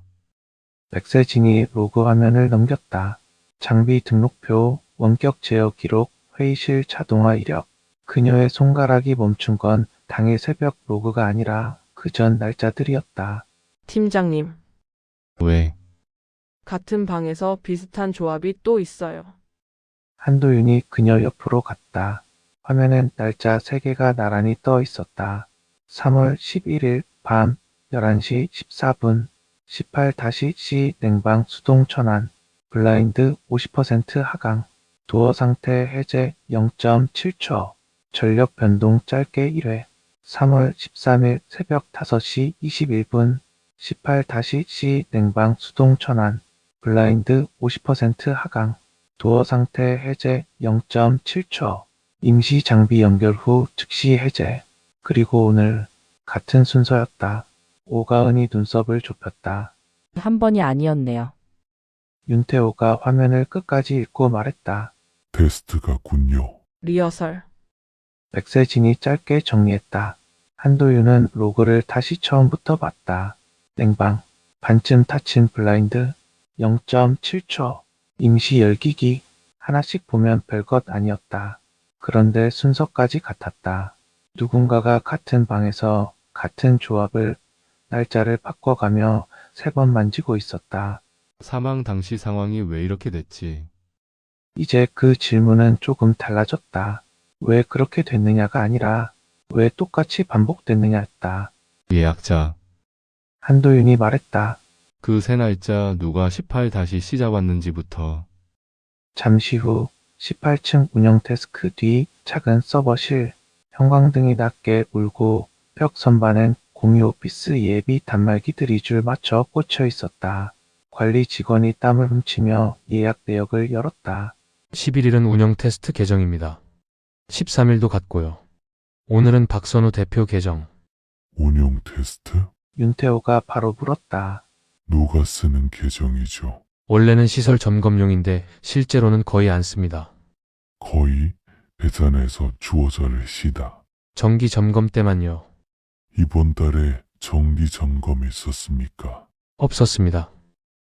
백세진이 로그 화면을 넘겼다. 장비 등록표, 원격 제어 기록, 회의실 자동화 이력. 그녀의 손가락이 멈춘 건 당일 새벽 로그가 아니라 그 전 날짜들이었다. 팀장님, 왜? 같은 방에서 비슷한 조합이 또 있어요. 한도윤이 그녀 옆으로 갔다. 화면엔 날짜 3개가 나란히 떠 있었다. 3월 11일 밤 11시 14분 18-C 냉방 수동 전환 블라인드 50% 하강 도어 상태 해제 0.7초 전력 변동 짧게 1회 3월 13일 새벽 5시 21분 18-C 냉방 수동 전환 블라인드 50% 하강 도어 상태 해제 0.7초 임시 장비 연결 후 즉시 해제. 그리고 오늘 같은 순서였다. 오가은이 눈썹을 좁혔다. 한 번이 아니었네요. 윤태호가 화면을 끝까지 읽고 말했다. 테스트가군요. 리허설. 백세진이 짧게 정리했다. 한도윤은 로그를 다시 처음부터 봤다. 냉방, 반쯤 닫힌 블라인드, 0.7초, 임시 열기기, 하나씩 보면 별것 아니었다. 그런데 순서까지 같았다. 누군가가 같은 방에서 같은 조합을 날짜를 바꿔가며 3번 만지고 있었다. 사망 당시 상황이 왜 이렇게 됐지? 이제 그 질문은 조금 달라졌다. 왜 그렇게 됐느냐가 아니라 왜 똑같이 반복됐느냐 했다. 예약자. 한도윤이 말했다. 그 새 날짜 누가 18-C 잡았는지부터. 잠시 후 18층 운영 데스크 뒤 작은 서버실, 형광등이 낮게 울고 벽 선반엔 공유 오피스 예비 단말기들이 줄 맞춰 꽂혀 있었다. 관리 직원이 땀을 훔치며 예약 내역을 열었다. 11일은 운영 테스트 계정입니다. 13일도 같고요. 오늘은 박선우 대표 계정. 운용 테스트? 윤태호가 바로 물었다. 누가 쓰는 계정이죠? 원래는 시설 점검용인데 실제로는 거의 안 씁니다. 거의 배산에서 주어져를 시다. 정기 점검 때만요. 이번 달에 정기 점검이 있었습니까? 없었습니다.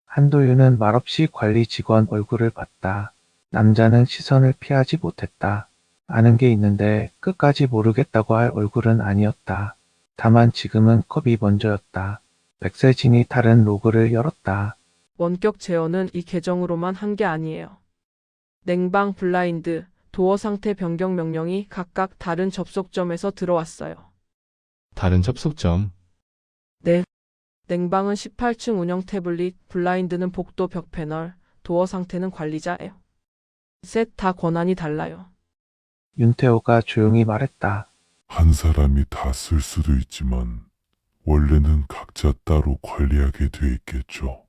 한도윤은 말없이 관리 직원 얼굴을 봤다. 남자는 시선을 피하지 못했다. 아는 게 있는데 끝까지 모르겠다고 할 얼굴은 아니었다. 다만 지금은 컵이 먼저였다. 백세진이 다른 로그를 열었다. 원격 제어는 이 계정으로만 한 게 아니에요. 냉방, 블라인드, 도어 상태 변경 명령이 각각 다른 접속점에서 들어왔어요. 다른 접속점. 네. 냉방은 18층 운영 태블릿, 블라인드는 복도 벽 패널, 도어 상태는 관리자예요. 셋 다 권한이 달라요. 윤태호가 조용히 말했다. 한 사람이 다 쓸 수도 있지만 원래는 각자 따로 관리하게 돼 있겠죠.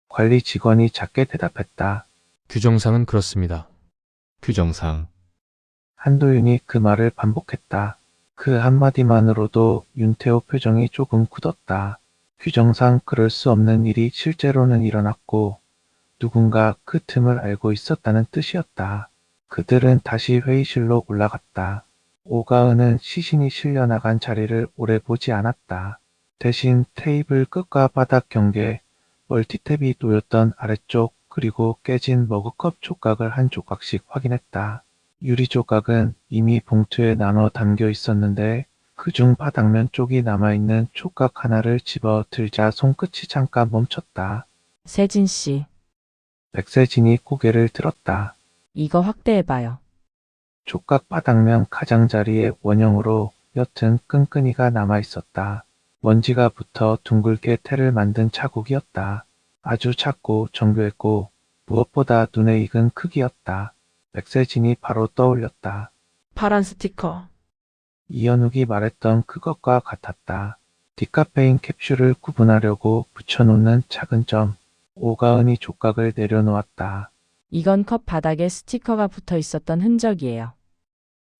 관리 직원이 작게 대답했다. 규정상은 그렇습니다. 규정상. 한도윤이 그 말을 반복했다. 그 한마디만으로도 윤태호 표정이 조금 굳었다. 규정상 그럴 수 없는 일이 실제로는 일어났고 누군가 그 틈을 알고 있었다는 뜻이었다. 그들은 다시 회의실로 올라갔다. 오가은은 시신이 실려나간 자리를 오래 보지 않았다. 대신 테이블 끝과 바닥 경계, 멀티탭이 놓였던 아래쪽 그리고 깨진 머그컵 촉각을 한 조각씩 확인했다. 유리 조각은 이미 봉투에 나눠 담겨 있었는데 그중 바닥면 쪽이 남아있는 촉각 하나를 집어 들자 손끝이 잠깐 멈췄다. 세진 씨, 백세진이 고개를 들었다. 이거 확대해봐요. 촉각 바닥면 가장자리에 원형으로 옅은 끈끈이가 남아있었다. 먼지가 붙어 둥글게 테를 만든 자국이었다. 아주 작고 정교했고 무엇보다 눈에 익은 크기였다. 백세진이 바로 떠올렸다. 파란 스티커. 이현욱이 말했던 그것과 같았다. 디카페인 캡슐을 구분하려고 붙여놓는 작은 점. 오가은이 촉각을 내려놓았다. 이건 컵 바닥에 스티커가 붙어 있었던 흔적이에요.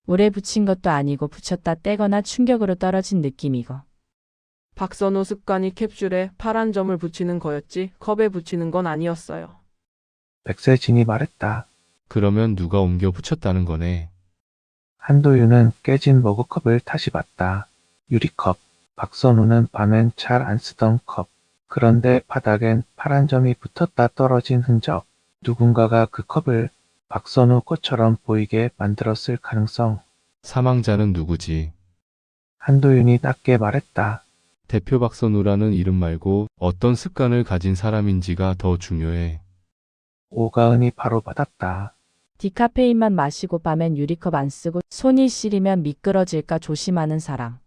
오래 붙인 것도 아니고 붙였다 떼거나 충격으로 떨어진 느낌이고. 박선우 습관이 캡슐에 파란 점을 붙이는 거였지 컵에 붙이는 건 아니었어요. 백세진이 말했다. 그러면 누가 옮겨 붙였다는 거네. 한도윤은 깨진 머그컵을 다시 봤다. 유리컵. 박선우는 밤엔 잘 안 쓰던 컵. 그런데 바닥엔 파란 점이 붙었다 떨어진 흔적. 누군가가 그 컵을 박선우 것처럼 보이게 만들었을 가능성. 사망자는 누구지? 한도윤이 낮게 말했다. 대표 박선우라는 이름 말고 어떤 습관을 가진 사람인지가 더 중요해. 오가은이 바로 받았다. 디카페인만 마시고 밤엔 유리컵 안 쓰고 손이 시리면 미끄러질까 조심하는 사람.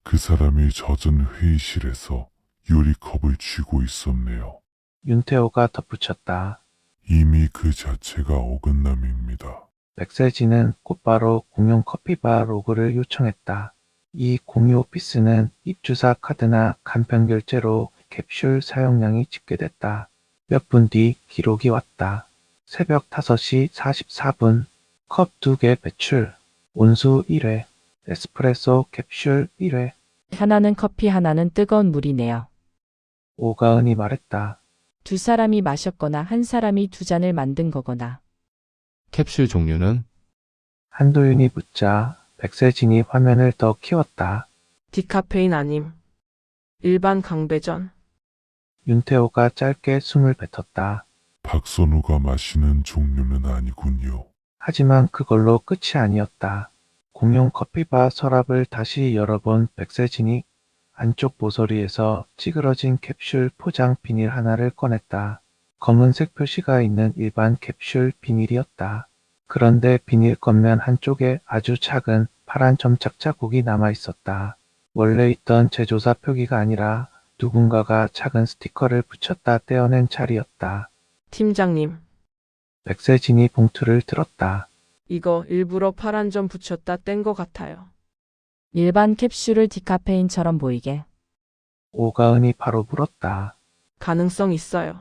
그 사람이 젖은 회의실에서 유리컵을 쥐고 있었네요. 윤태호가 덧붙였다. 이미 그 자체가 어긋남입니다. 백세진은 곧바로 공용 커피바 로그를 요청했다. 이 공유 오피스는 입주사 카드나 간편 결제로 캡슐 사용량이 집계됐다. 몇 분 뒤 기록이 왔다. 새벽 5시 44분 컵 2개 배출. 온수 1회. 에스프레소 캡슐 1회. 하나는 커피 하나는 뜨거운 물이네요. 오가은이 말했다. 두 사람이 마셨거나 한 사람이 두 잔을 만든 거거나. 캡슐 종류는? 한도윤이 묻자 백세진이 화면을 더 키웠다. 디카페인 아님. 일반 강배전. 윤태호가 짧게 숨을 뱉었다. 박선우가 마시는 종류는 아니군요. 하지만 그걸로 끝이 아니었다. 공용 커피바 서랍을 다시 열어본 백세진이 안쪽 모서리에서 찌그러진 캡슐 포장 비닐 하나를 꺼냈다. 검은색 표시가 있는 일반 캡슐 비닐이었다. 그런데 비닐 겉면 한쪽에 아주 작은 파란 점착 자국이 남아 있었다. 원래 있던 제조사 표기가 아니라 누군가가 작은 스티커를 붙였다 떼어낸 자리였다. 팀장님, 백세진이 봉투를 들었다. 이거 일부러 파란 점 붙였다 뗀 거 같아요. 일반 캡슐을 디카페인처럼 보이게. 오가은이 바로 물었다. 가능성 있어요.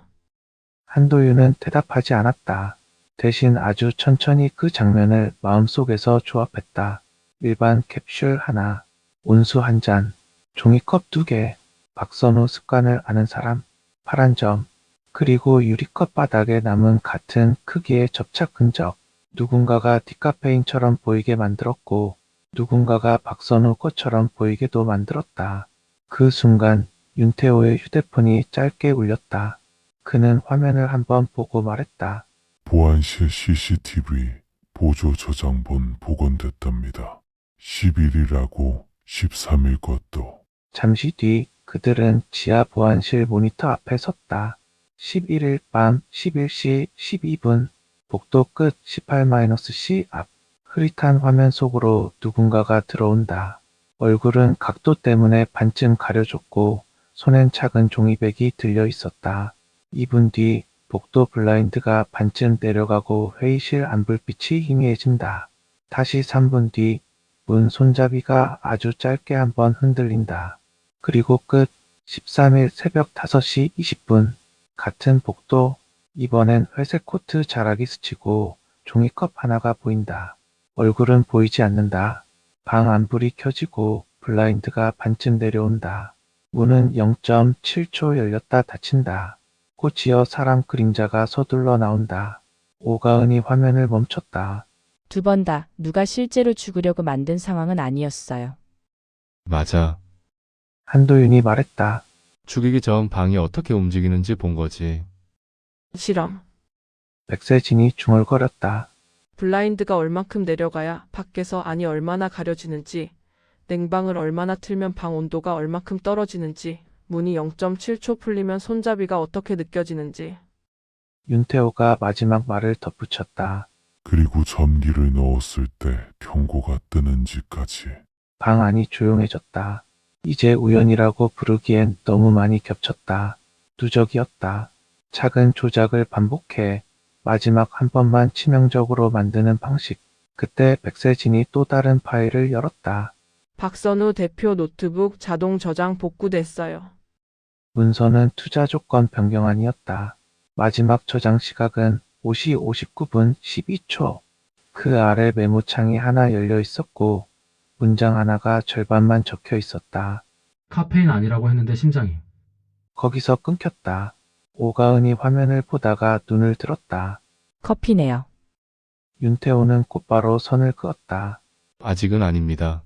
한도윤은 대답하지 않았다. 대신 아주 천천히 그 장면을 마음속에서 조합했다. 일반 캡슐 하나, 온수 한 잔, 종이컵 2개, 박선우 습관을 아는 사람, 파란 점, 그리고 유리컵 바닥에 남은 같은 크기의 접착 흔적. 누군가가 디카페인처럼 보이게 만들었고 누군가가 박선우 것처럼 보이게도 만들었다. 그 순간 윤태호의 휴대폰이 짧게 울렸다. 그는 화면을 한번 보고 말했다. 보안실 CCTV 보조 저장본 복원됐답니다. 11일하고 13일 것도. 잠시 뒤 그들은 지하 보안실 모니터 앞에 섰다. 11일 밤 11시 12분 복도 끝 18-C 앞. 흐릿한 화면 속으로 누군가가 들어온다. 얼굴은 각도 때문에 반쯤 가려졌고 손엔 작은 종이백이 들려 있었다. 2분 뒤 복도 블라인드가 반쯤 내려가고 회의실 안불빛이 희미해진다. 다시 3분 뒤 문 손잡이가 아주 짧게 한번 흔들린다. 그리고 끝. 13일 새벽 5시 20분. 같은 복도. 이번엔 회색 코트 자락이 스치고 종이컵 하나가 보인다. 얼굴은 보이지 않는다. 방 안불이 켜지고 블라인드가 반쯤 내려온다. 문은 0.7초 열렸다 닫힌다. 꽃이어 사람 그림자가 서둘러 나온다. 오가은이 화면을 멈췄다. 2번 다 누가 실제로 죽으려고 만든 상황은 아니었어요. 맞아. 한도윤이 말했다. 죽이기 전 방이 어떻게 움직이는지 본 거지. 실험. 백세진이 중얼거렸다. 블라인드가 얼만큼 내려가야 밖에서 안이 얼마나 가려지는지, 냉방을 얼마나 틀면 방 온도가 얼만큼 떨어지는지, 문이 0.7초 풀리면 손잡이가 어떻게 느껴지는지. 윤태호가 마지막 말을 덧붙였다. 그리고 전기를 넣었을 때 경고가 뜨는지까지. 방 안이 조용해졌다. 이제 우연이라고 부르기엔 너무 많이 겹쳤다. 누적이었다. 작은 조작을 반복해 마지막 한 번만 치명적으로 만드는 방식. 그때 백세진이 또 다른 파일을 열었다. 박선우 대표 노트북 자동 저장 복구됐어요. 문서는 투자 조건 변경안이었다. 마지막 저장 시각은 5시 59분 12초. 그 아래 메모창이 하나 열려 있었고 문장 하나가 절반만 적혀 있었다. 카페인 아니라고 했는데 심장이. 거기서 끊겼다. 오가은이 화면을 보다가 눈을 들었다. 커피네요. 윤태호는 곧바로 선을 그었다. 아직은 아닙니다.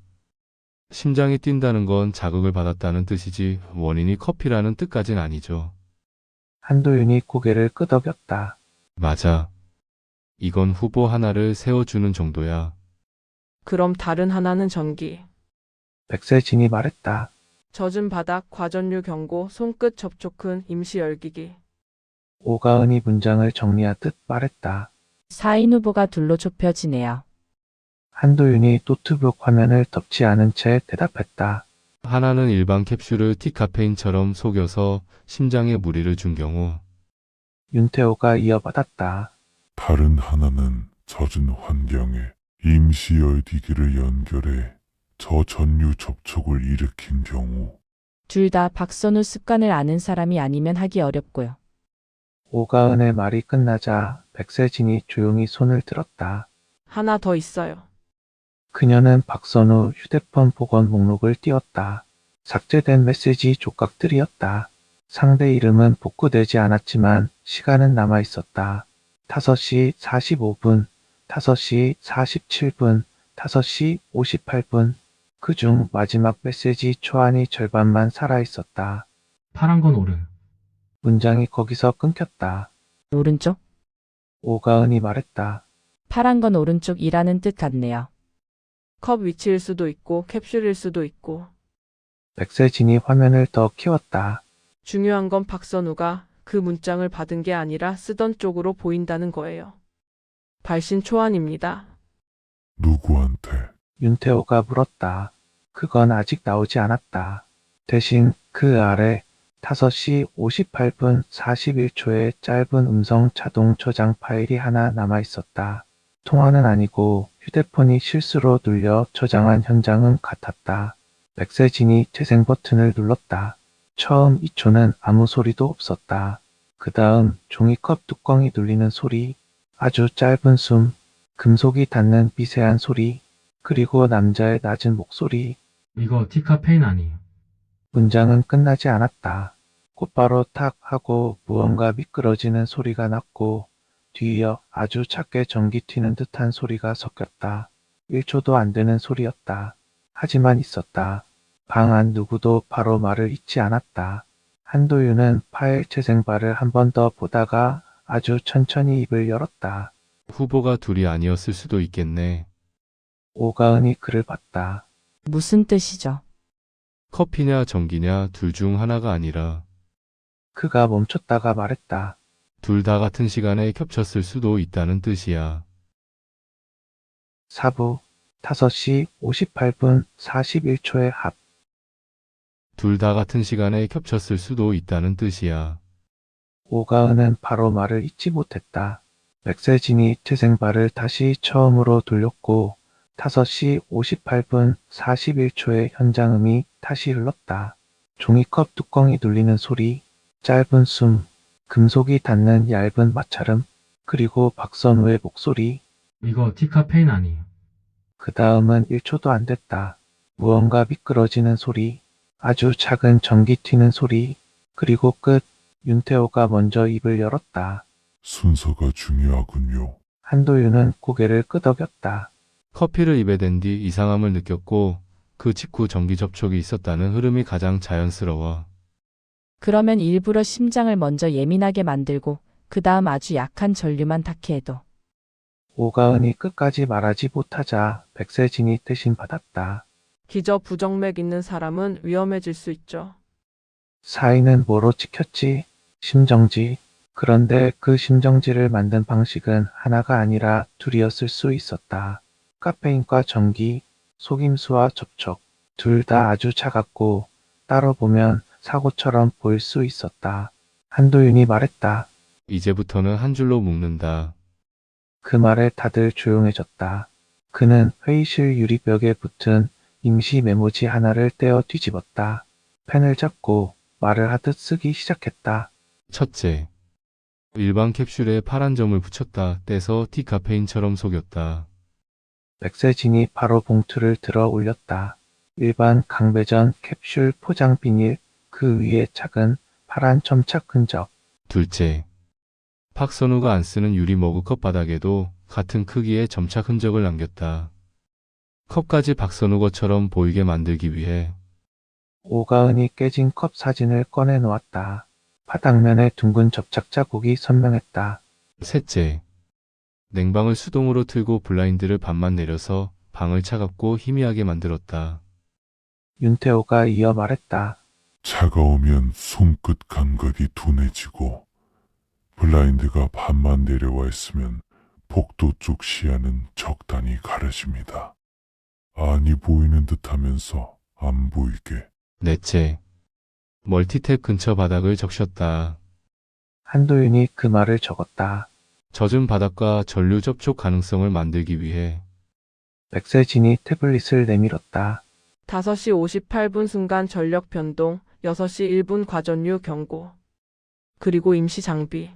심장이 뛴다는 건 자극을 받았다는 뜻이지 원인이 커피라는 뜻까진 아니죠. 한도윤이 고개를 끄덕였다. 맞아. 이건 후보 하나를 세워주는 정도야. 그럼 다른 하나는 전기. 백세진이 말했다. 젖은 바닥, 과전류 경고, 손끝 접촉은 임시 열기기. 오가은이 문장을 정리하듯 말했다. 4인 후보가 둘로 좁혀지네요. 한도윤이 노트북 화면을 덮지 않은 채 대답했다. 하나는 일반 캡슐을 티카페인처럼 속여서 심장에 무리를 준 경우. 윤태호가 이어받았다. 다른 하나는 젖은 환경에 임시 열기기를 연결해 저전류 접촉을 일으킨 경우. 둘 다 박선우 습관을 아는 사람이 아니면 하기 어렵고요. 오가은의 말이 끝나자 백세진이 조용히 손을 들었다. 하나 더 있어요. 그녀는 박선우 휴대폰 복원 목록을 띄웠다. 삭제된 메시지 조각들이었다. 상대 이름은 복구되지 않았지만 시간은 남아 있었다. 5시 45분, 5시 47분, 5시 58분. 그중 마지막 메시지 초안이 절반만 살아있었다. 파란 건 오른. 문장이 거기서 끊겼다. 오른쪽? 오가은이 말했다. 파란 건 오른쪽이라는 뜻 같네요. 컵 위치일 수도 있고 캡슐일 수도 있고. 백세진이 화면을 더 키웠다. 중요한 건 박선우가 그 문장을 받은 게 아니라 쓰던 쪽으로 보인다는 거예요. 발신 초안입니다. 누구한테? 윤태호가 물었다. 그건 아직 나오지 않았다. 대신 그 아래 5시 58분 41초의 짧은 음성 자동 저장 파일이 하나 남아 있었다. 통화는 아니고 휴대폰이 실수로 눌려 저장한 현장은 같았다. 백세진이 재생 버튼을 눌렀다. 처음 2초는 아무 소리도 없었다. 그 다음 종이컵 뚜껑이 눌리는 소리, 아주 짧은 숨, 금속이 닿는 미세한 소리, 그리고 남자의 낮은 목소리. 이거 티카페인 아니에요. 문장은 끝나지 않았다. 곧바로 탁 하고 무언가 미끄러지는 소리가 났고 뒤이어 아주 작게 전기 튀는 듯한 소리가 섞였다. 1초도 안 되는 소리였다. 하지만 있었다. 방 안 누구도 바로 말을 잇지 않았다. 한도윤은 파일 재생바를 한 번 더 보다가 아주 천천히 입을 열었다. 후보가 둘이 아니었을 수도 있겠네. 오가은이 그를 봤다. 무슨 뜻이죠? 커피냐 전기냐 둘 중 하나가 아니라 그가 멈췄다가 말했다. 둘 다 같은 시간에 겹쳤을 수도 있다는 뜻이야. 사부 5시 58분 41초의 합. 둘 다 같은 시간에 겹쳤을 수도 있다는 뜻이야. 오가은은 바로 말을 잇지 못했다. 백세진이 재생바를 다시 처음으로 돌렸고 5시 58분 41초의 현장음이 다시 흘렀다. 종이컵 뚜껑이 눌리는 소리, 짧은 숨, 금속이 닿는 얇은 마찰음, 그리고 박선우의 목소리. 이거 티카페인 아니에요. 그 다음은 1초도 안 됐다. 무언가 미끄러지는 소리, 아주 작은 전기 튀는 소리, 그리고 끝. 윤태호가 먼저 입을 열었다. 순서가 중요하군요. 한도윤은 고개를 끄덕였다. 커피를 입에 댄 뒤 이상함을 느꼈고 그 직후 전기 접촉이 있었다는 흐름이 가장 자연스러워. 그러면 일부러 심장을 먼저 예민하게 만들고 그 다음 아주 약한 전류만 닿게 해도. 오가은이 끝까지 말하지 못하자 백세진이 대신 받았다. 기저 부정맥 있는 사람은 위험해질 수 있죠. 사인은 뭐로 찍혔지? 심정지. 그런데 그 심정지를 만든 방식은 하나가 아니라 둘이었을 수 있었다. 카페인과 전기, 속임수와 접촉, 둘 다 아주 작았고 따로 보면 사고처럼 보일 수 있었다. 한도윤이 말했다. 이제부터는 한 줄로 묶는다. 그 말에 다들 조용해졌다. 그는 회의실 유리벽에 붙은 임시 메모지 하나를 떼어 뒤집었다. 펜을 잡고 말을 하듯 쓰기 시작했다. 첫째, 일반 캡슐에 파란 점을 붙였다. 떼서 디카페인처럼 속였다. 백세진이 바로 봉투를 들어 올렸다. 일반 강배전 캡슐 포장 비닐, 그 위에 작은 파란 점착 흔적. 둘째, 박선우가 안 쓰는 유리 머그컵 바닥에도 같은 크기의 점착 흔적을 남겼다. 컵까지 박선우 것처럼 보이게 만들기 위해. 오가은이 깨진 컵 사진을 꺼내 놓았다. 바닥면에 둥근 접착 자국이 선명했다. 셋째, 냉방을 수동으로 틀고 블라인드를 반만 내려서 방을 차갑고 희미하게 만들었다. 윤태호가 이어 말했다. 차가우면 손끝 감각이 둔해지고 블라인드가 반만 내려와 있으면 복도 쪽 시야는 적당히 가려집니다. 안이 보이는 듯 하면서 안 보이게. 넷째, 멀티탭 근처 바닥을 적셨다. 한도윤이 그 말을 적었다. 젖은 바닥과 전류 접촉 가능성을 만들기 위해. 백세진이 태블릿을 내밀었다. 5시 58분 순간 전력 변동, 6시 1분 과전류 경고. 그리고 임시 장비.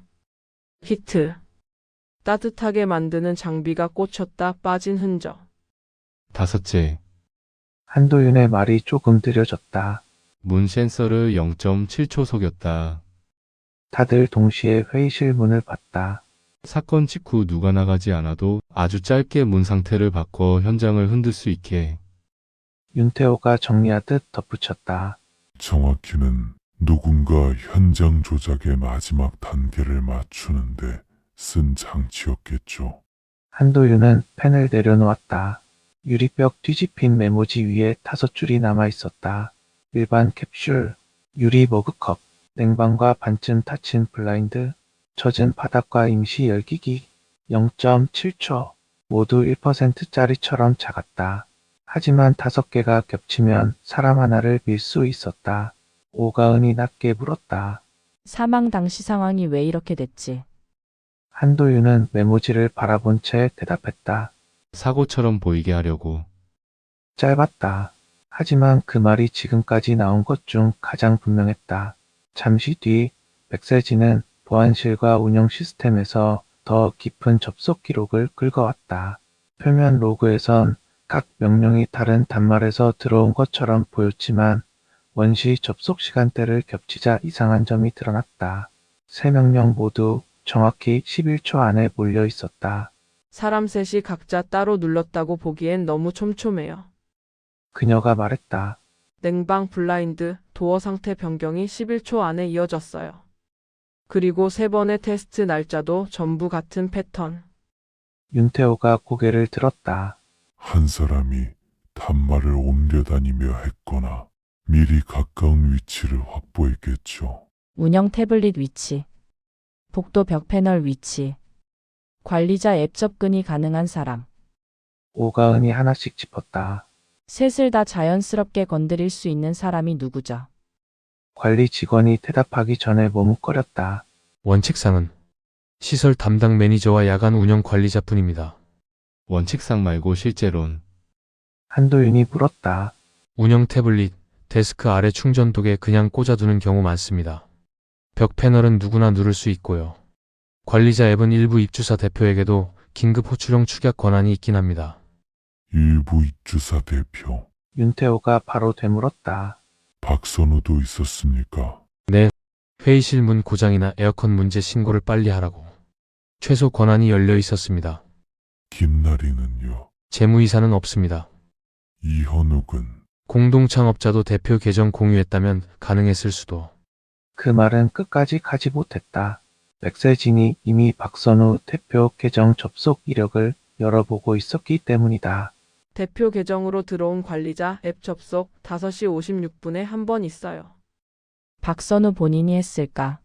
히트. 따뜻하게 만드는 장비가 꽂혔다 빠진 흔적. 다섯째, 한도윤의 말이 조금 느려졌다. 문 센서를 0.7초 속였다. 다들 동시에 회의실 문을 봤다. 사건 직후 누가 나가지 않아도 아주 짧게 문 상태를 바꿔 현장을 흔들 수 있게. 윤태호가 정리하듯 덧붙였다. 정확히는 누군가 현장 조작의 마지막 단계를 맞추는데 쓴 장치였겠죠. 한도윤은 펜을 내려놓았다. 유리벽 뒤집힌 메모지 위에 5줄이 남아 있었다. 일반 캡슐, 유리 머그컵, 냉방과 반쯤 닫힌 블라인드, 젖은 바닥과 임시 열기기, 0.7초, 모두 1%짜리처럼 작았다. 하지만 5개가 겹치면 사람 하나를 빌 수 있었다. 오가은이 낮게 물었다. 사망 당시 상황이 왜 이렇게 됐지? 한도윤은 메모지를 바라본 채 대답했다. 사고처럼 보이게 하려고. 짧았다. 하지만 그 말이 지금까지 나온 것 중 가장 분명했다. 잠시 뒤 백세진은 보안실과 운영 시스템에서 더 깊은 접속 기록을 긁어왔다. 표면 로그에선 각 명령이 다른 단말에서 들어온 것처럼 보였지만 원시 접속 시간대를 겹치자 이상한 점이 드러났다. 세 명령 모두 정확히 11초 안에 몰려 있었다. 사람 셋이 각자 따로 눌렀다고 보기엔 너무 촘촘해요. 그녀가 말했다. 냉방 블라인드, 도어 상태 변경이 11초 안에 이어졌어요. 그리고 3번의 테스트 날짜도 전부 같은 패턴. 윤태호가 고개를 들었다. 한 사람이 단말을 옮겨다니며 했거나 미리 가까운 위치를 확보했겠죠. 운영 태블릿 위치, 복도 벽 패널 위치, 관리자 앱 접근이 가능한 사람. 오가은이 하나씩 짚었다. 셋을 다 자연스럽게 건드릴 수 있는 사람이 누구죠? 관리 직원이 대답하기 전에 머뭇거렸다. 원칙상은 시설 담당 매니저와 야간 운영 관리자뿐입니다. 원칙상 말고 실제론. 한도윤이 물었다. 운영 태블릿, 데스크 아래 충전독에 그냥 꽂아두는 경우 많습니다. 벽 패널은 누구나 누를 수 있고요. 관리자 앱은 일부 입주사 대표에게도 긴급 호출형 축약 권한이 있긴 합니다. 일부 입주사 대표. 윤태호가 바로 되물었다. 박선우도 있었습니까? 네, 회의실 문 고장이나 에어컨 문제 신고를 빨리 하라고. 최소 권한이 열려 있었습니다. 김나리는요? 재무이사는 없습니다. 이현욱은? 공동창업자도 대표 계정 공유했다면 가능했을 수도. 그 말은 끝까지 가지 못했다. 백세진이 이미 박선우 대표 계정 접속 이력을 열어보고 있었기 때문이다. 대표 계정으로 들어온 관리자 앱 접속 5시 56분에 한 번 있어요. 박선우 본인이 했을까?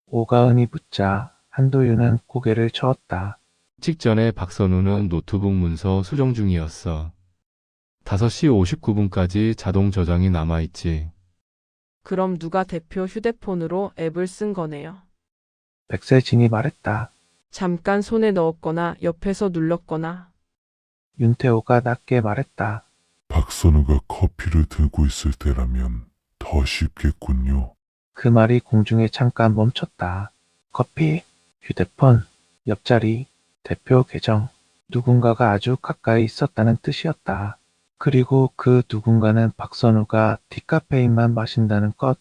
오가은이 묻자 한도윤은 고개를 저었다. 직전에 박선우는 노트북 문서 수정 중이었어. 5시 59분까지 자동 저장이 남아있지. 그럼 누가 대표 휴대폰으로 앱을 쓴 거네요. 백세진이 말했다. 잠깐 손에 넣었거나 옆에서 눌렀거나. 윤태호가 낮게 말했다. 박선우가 커피를 들고 있을 때라면 더 쉽겠군요. 그 말이 공중에 잠깐 멈췄다. 커피, 휴대폰, 옆자리, 대표 계정, 누군가가 아주 가까이 있었다는 뜻이었다. 그리고 그 누군가는 박선우가 디카페인만 마신다는 것,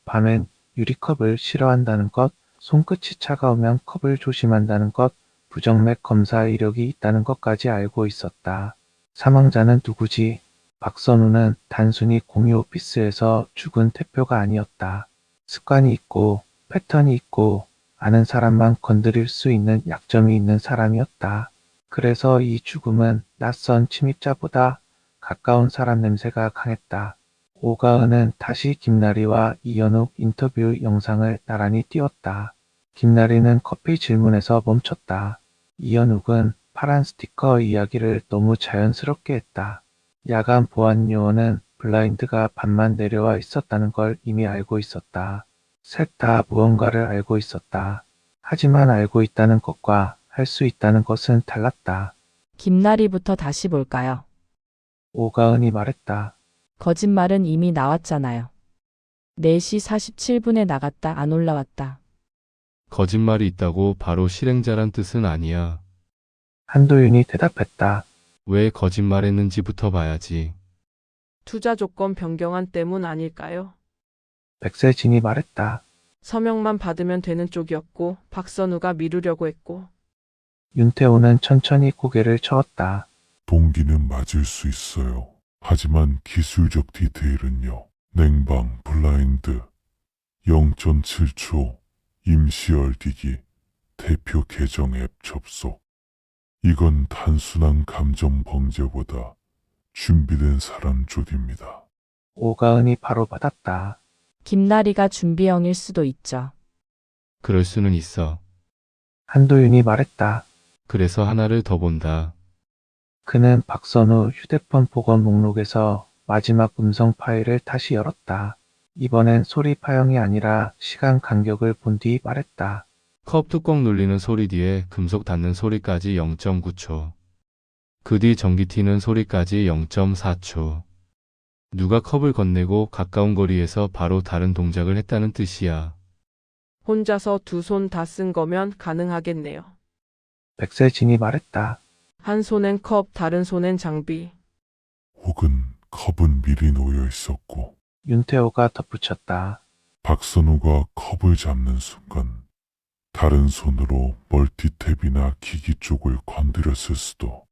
밤엔 유리컵을 싫어한다는 것, 손끝이 차가우면 컵을 조심한다는 것, 부정맥 검사 이력이 있다는 것까지 알고 있었다. 사망자는 누구지? 박선우는 단순히 공유 오피스에서 죽은 대표가 아니었다. 습관이 있고 패턴이 있고 아는 사람만 건드릴 수 있는 약점이 있는 사람이었다. 그래서 이 죽음은 낯선 침입자보다 가까운 사람 냄새가 강했다. 오가은은 다시 김나리와 이현욱 인터뷰 영상을 나란히 띄웠다. 김나리는 커피 질문에서 멈췄다. 이현욱은 파란 스티커 이야기를 너무 자연스럽게 했다. 야간 보안 요원은 블라인드가 반만 내려와 있었다는 걸 이미 알고 있었다. 셋 다 무언가를 알고 있었다. 하지만 알고 있다는 것과 할 수 있다는 것은 달랐다. 김나리부터 다시 볼까요? 오가은이 말했다. 거짓말은 이미 나왔잖아요. 4시 47분에 나갔다 안 올라왔다. 거짓말이 있다고 바로 실행자란 뜻은 아니야. 한도윤이 대답했다. 왜 거짓말했는지부터 봐야지. 투자 조건 변경안 때문 아닐까요? 백세진이 말했다. 서명만 받으면 되는 쪽이었고 박선우가 미루려고 했고. 윤태호는 천천히 고개를 저었다. 동기는 맞을 수 있어요. 하지만 기술적 디테일은요. 냉방, 블라인드, 0.7초, 임시 열기기, 대표 계정 앱 접속. 이건 단순한 감정 범죄보다 준비된 사람 쪽입니다. 오가은이 바로 받았다. 김나리가 준비형일 수도 있죠. 그럴 수는 있어. 한도윤이 말했다. 그래서 하나를 더 본다. 그는 박선우 휴대폰 복원 목록에서 마지막 음성 파일을 다시 열었다. 이번엔 소리 파형이 아니라 시간 간격을 본 뒤 말했다. 컵 뚜껑 눌리는 소리 뒤에 금속 닿는 소리까지 0.9초. 그 뒤 전기 튀는 소리까지 0.4초. 누가 컵을 건네고 가까운 거리에서 바로 다른 동작을 했다는 뜻이야. 혼자서 두 손 다 쓴 거면 가능하겠네요. 백세진이 말했다. 한 손엔 컵, 다른 손엔 장비. 혹은 컵은 미리 놓여 있었고 윤태호가 덧붙였다. 박선우가 컵을 잡는 순간 다른 손으로 멀티탭이나 기기 쪽을 건드렸을 수도.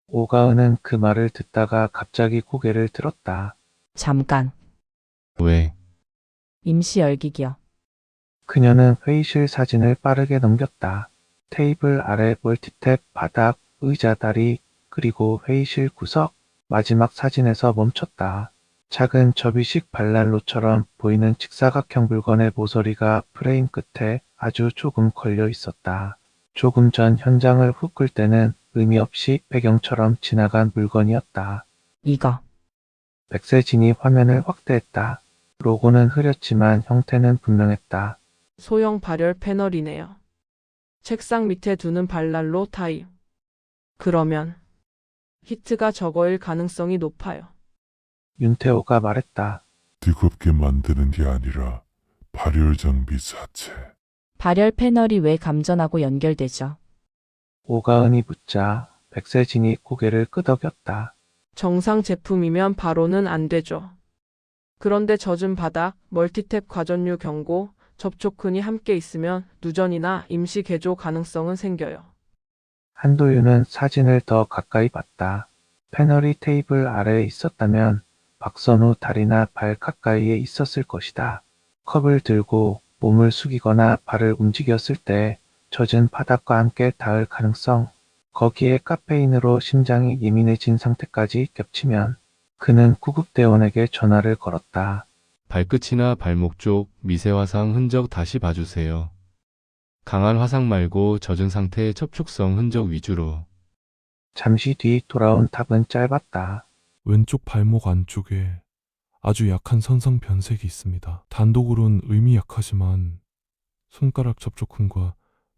오가은은 그 말을 듣다가 갑자기 고개를 들었다. 잠깐. 왜? 임시 열기기요. 그녀는 회의실 사진을 빠르게 넘겼다. 테이블 아래 멀티탭, 바닥, 의자 다리, 그리고 회의실 구석. 마지막 사진에서 멈췄다. 작은 접이식 발난로처럼 보이는 직사각형 물건의 모서리가 프레임 끝에 아주 조금 걸려 있었다. 조금 전 현장을 훅 끌 때는 의미 없이 배경처럼 지나간 물건이었다. 이거. 백세진이 화면을 확대했다. 로고는 흐렸지만 형태는 분명했다. 소형 발열 패널이네요. 책상 밑에 두는 발난로 타입. 그러면 히트가 저거일 가능성이 높아요. 윤태호가 말했다. 뜨겁게 만드는 게 아니라 발열 장비 자체. 발열 패널이 왜 감전하고 연결되죠? 오가은이 묻자 백세진이 고개를 끄덕였다. 정상 제품이면 바로는 안 되죠. 그런데 젖은 바닥, 멀티탭 과전류 경고, 접촉근이 함께 있으면 누전이나 임시 개조 가능성은 생겨요. 한도윤은 사진을 더 가까이 봤다. 패널이 테이블 아래에 있었다면 박선우 다리나 발 가까이에 있었을 것이다. 컵을 들고 몸을 숙이거나 발을 움직였을 때 젖은 바닥과 함께 닿을 가능성, 거기에 카페인으로 심장이 예민해진 상태까지 겹치면 그는 구급대원에게 전화를 걸었다. 발끝이나 발목 쪽 미세 화상 흔적 다시 봐주세요. 강한 화상 말고 젖은 상태의 접촉성 흔적 위주로. 잠시 뒤 돌아온 탑은 짧았다. 왼쪽 발목 안쪽에 아주 약한 선상 변색이 있습니다. 단독으론 의미 약하지만 손가락 접촉근과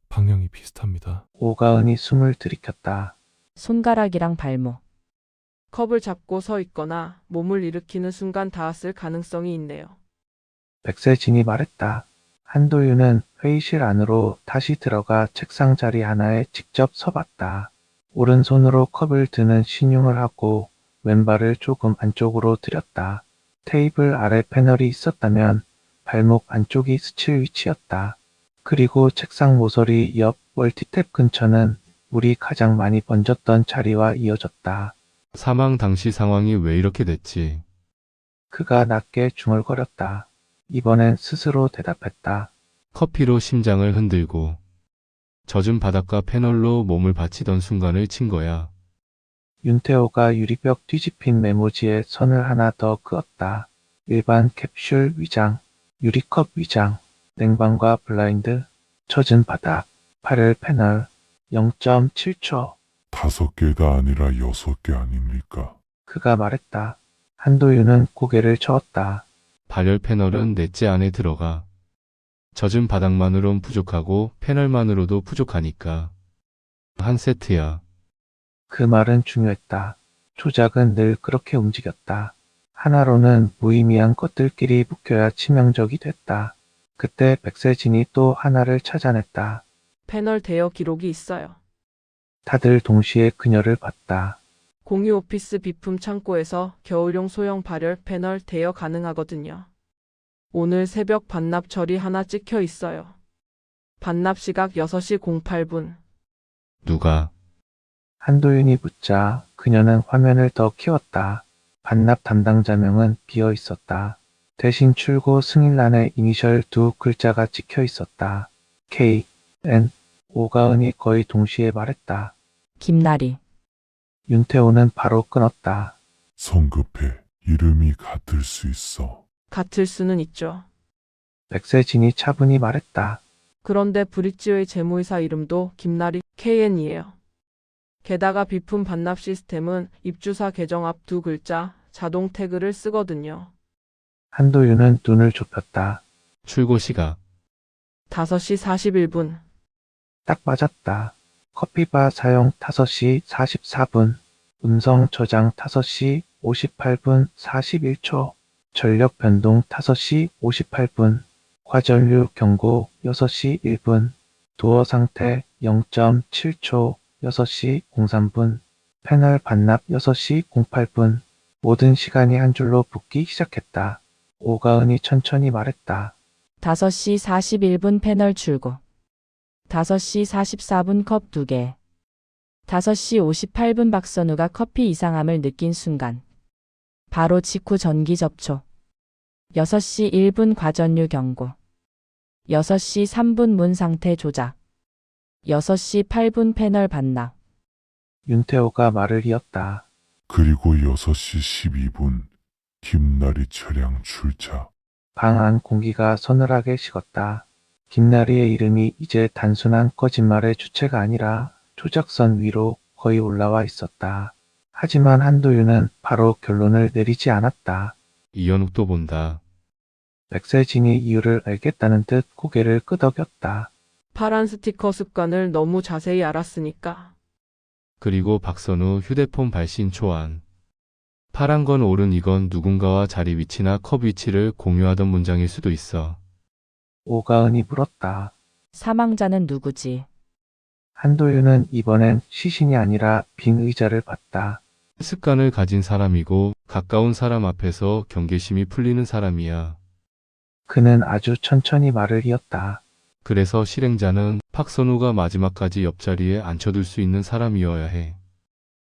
방향이 비슷합니다. 오가은이 숨을 들이켰다. 손가락이랑 발목. 컵을 잡고 서 있거나 몸을 일으키는 순간 닿았을 가능성이 있네요. 백세진이 말했다. 한도윤은 회의실 안으로 다시 들어가 책상 자리 하나에 직접 서봤다. 오른손으로 컵을 드는 신용을 하고 왼발을 조금 안쪽으로 들였다. 테이블 아래 패널이 있었다면 발목 안쪽이 스칠 위치였다. 그리고 책상 모서리 옆 멀티탭 근처는 물이 가장 많이 번졌던 자리와 이어졌다. 사망 당시 상황이 왜 이렇게 됐지? 그가 낮게 중얼거렸다. 이번엔 스스로 대답했다. 커피로 심장을 흔들고 젖은 바닥과 패널로 몸을 받치던 순간을 친 거야. 윤태호가 유리벽 뒤집힌 메모지에 선을 하나 더 그었다. 일반 캡슐 위장, 유리컵 위장, 냉방과 블라인드, 젖은 바닥, 발열 패널, 0.7초. 5개가 아니라 6개 아닙니까? 그가 말했다. 한도윤은 고개를 저었다. 발열 패널은 넷째 안에 들어가. 젖은 바닥만으론 부족하고 패널만으로도 부족하니까. 한 세트야. 그 말은 중요했다. 조작은 늘 그렇게 움직였다. 하나로는 무의미한 것들끼리 묶여야 치명적이 됐다. 그때 백세진이 또 하나를 찾아냈다. 패널 대여 기록이 있어요. 다들 동시에 그녀를 봤다. 공유 오피스 비품 창고에서 겨울용 소형 발열 패널 대여 가능하거든요. 오늘 새벽 반납 처리 하나 찍혀 있어요. 반납 시각 6시 08분. 누가? 한도윤이 묻자 그녀는 화면을 더 키웠다. 반납 담당자명은 비어 있었다. 대신 출고 승인란에 이니셜 2글자가 찍혀 있었다. K, N. 오가은이 거의 동시에 말했다. 김나리. 윤태호는 바로 끊었다. 성급해. 이름이 같을 수 있어. 같을 수는 있죠. 백세진이 차분히 말했다. 그런데 브릿지의 재무이사 이름도 김나리 KN이에요. 게다가 비품 반납 시스템은 입주사 계정 앞 두 글자 자동 태그를 쓰거든요. 한도윤은 눈을 좁혔다. 출고 시각 5시 41분. 딱 맞았다. 커피바 사용 5시 44분, 음성 저장 5시 58분 41초, 전력 변동 5시 58분, 과전류 경고 6시 1분, 도어 상태 0.7초 6시 03분, 패널 반납 6시 08분, 모든 시간이 한 줄로 붙기 시작했다. 오가은이 천천히 말했다. 5시 41분 패널 출고. 5시 44분 컵 2개. 5시 58분 박선우가 커피 이상함을 느낀 순간. 바로 직후 전기 접촉. 6시 1분 과전류 경고. 6시 3분 문 상태 조작. 6시 8분 패널 반납. 윤태호가 말을 이었다. 그리고 6시 12분 김나리 차량 출차. 방 안 공기가 서늘하게 식었다. 김나리의 이름이 이제 단순한 거짓말의 주체가 아니라 조작선 위로 거의 올라와 있었다. 하지만 한도윤은 바로 결론을 내리지 않았다. 이현욱도 본다. 백세진이 이유를 알겠다는 듯 고개를 끄덕였다. 파란 스티커 습관을 너무 자세히 알았으니까. 그리고 박선우 휴대폰 발신 초안. 파란 건 옳은 이건 누군가와 자리 위치나 컵 위치를 공유하던 문장일 수도 있어. 오가은이 물었다. 사망자는 누구지? 한도윤은 이번엔 시신이 아니라 빈 의자를 봤다. 습관을 가진 사람이고 가까운 사람 앞에서 경계심이 풀리는 사람이야. 그는 아주 천천히 말을 이었다. 그래서 실행자는 박선우가 마지막까지 옆자리에 앉혀둘 수 있는 사람이어야 해.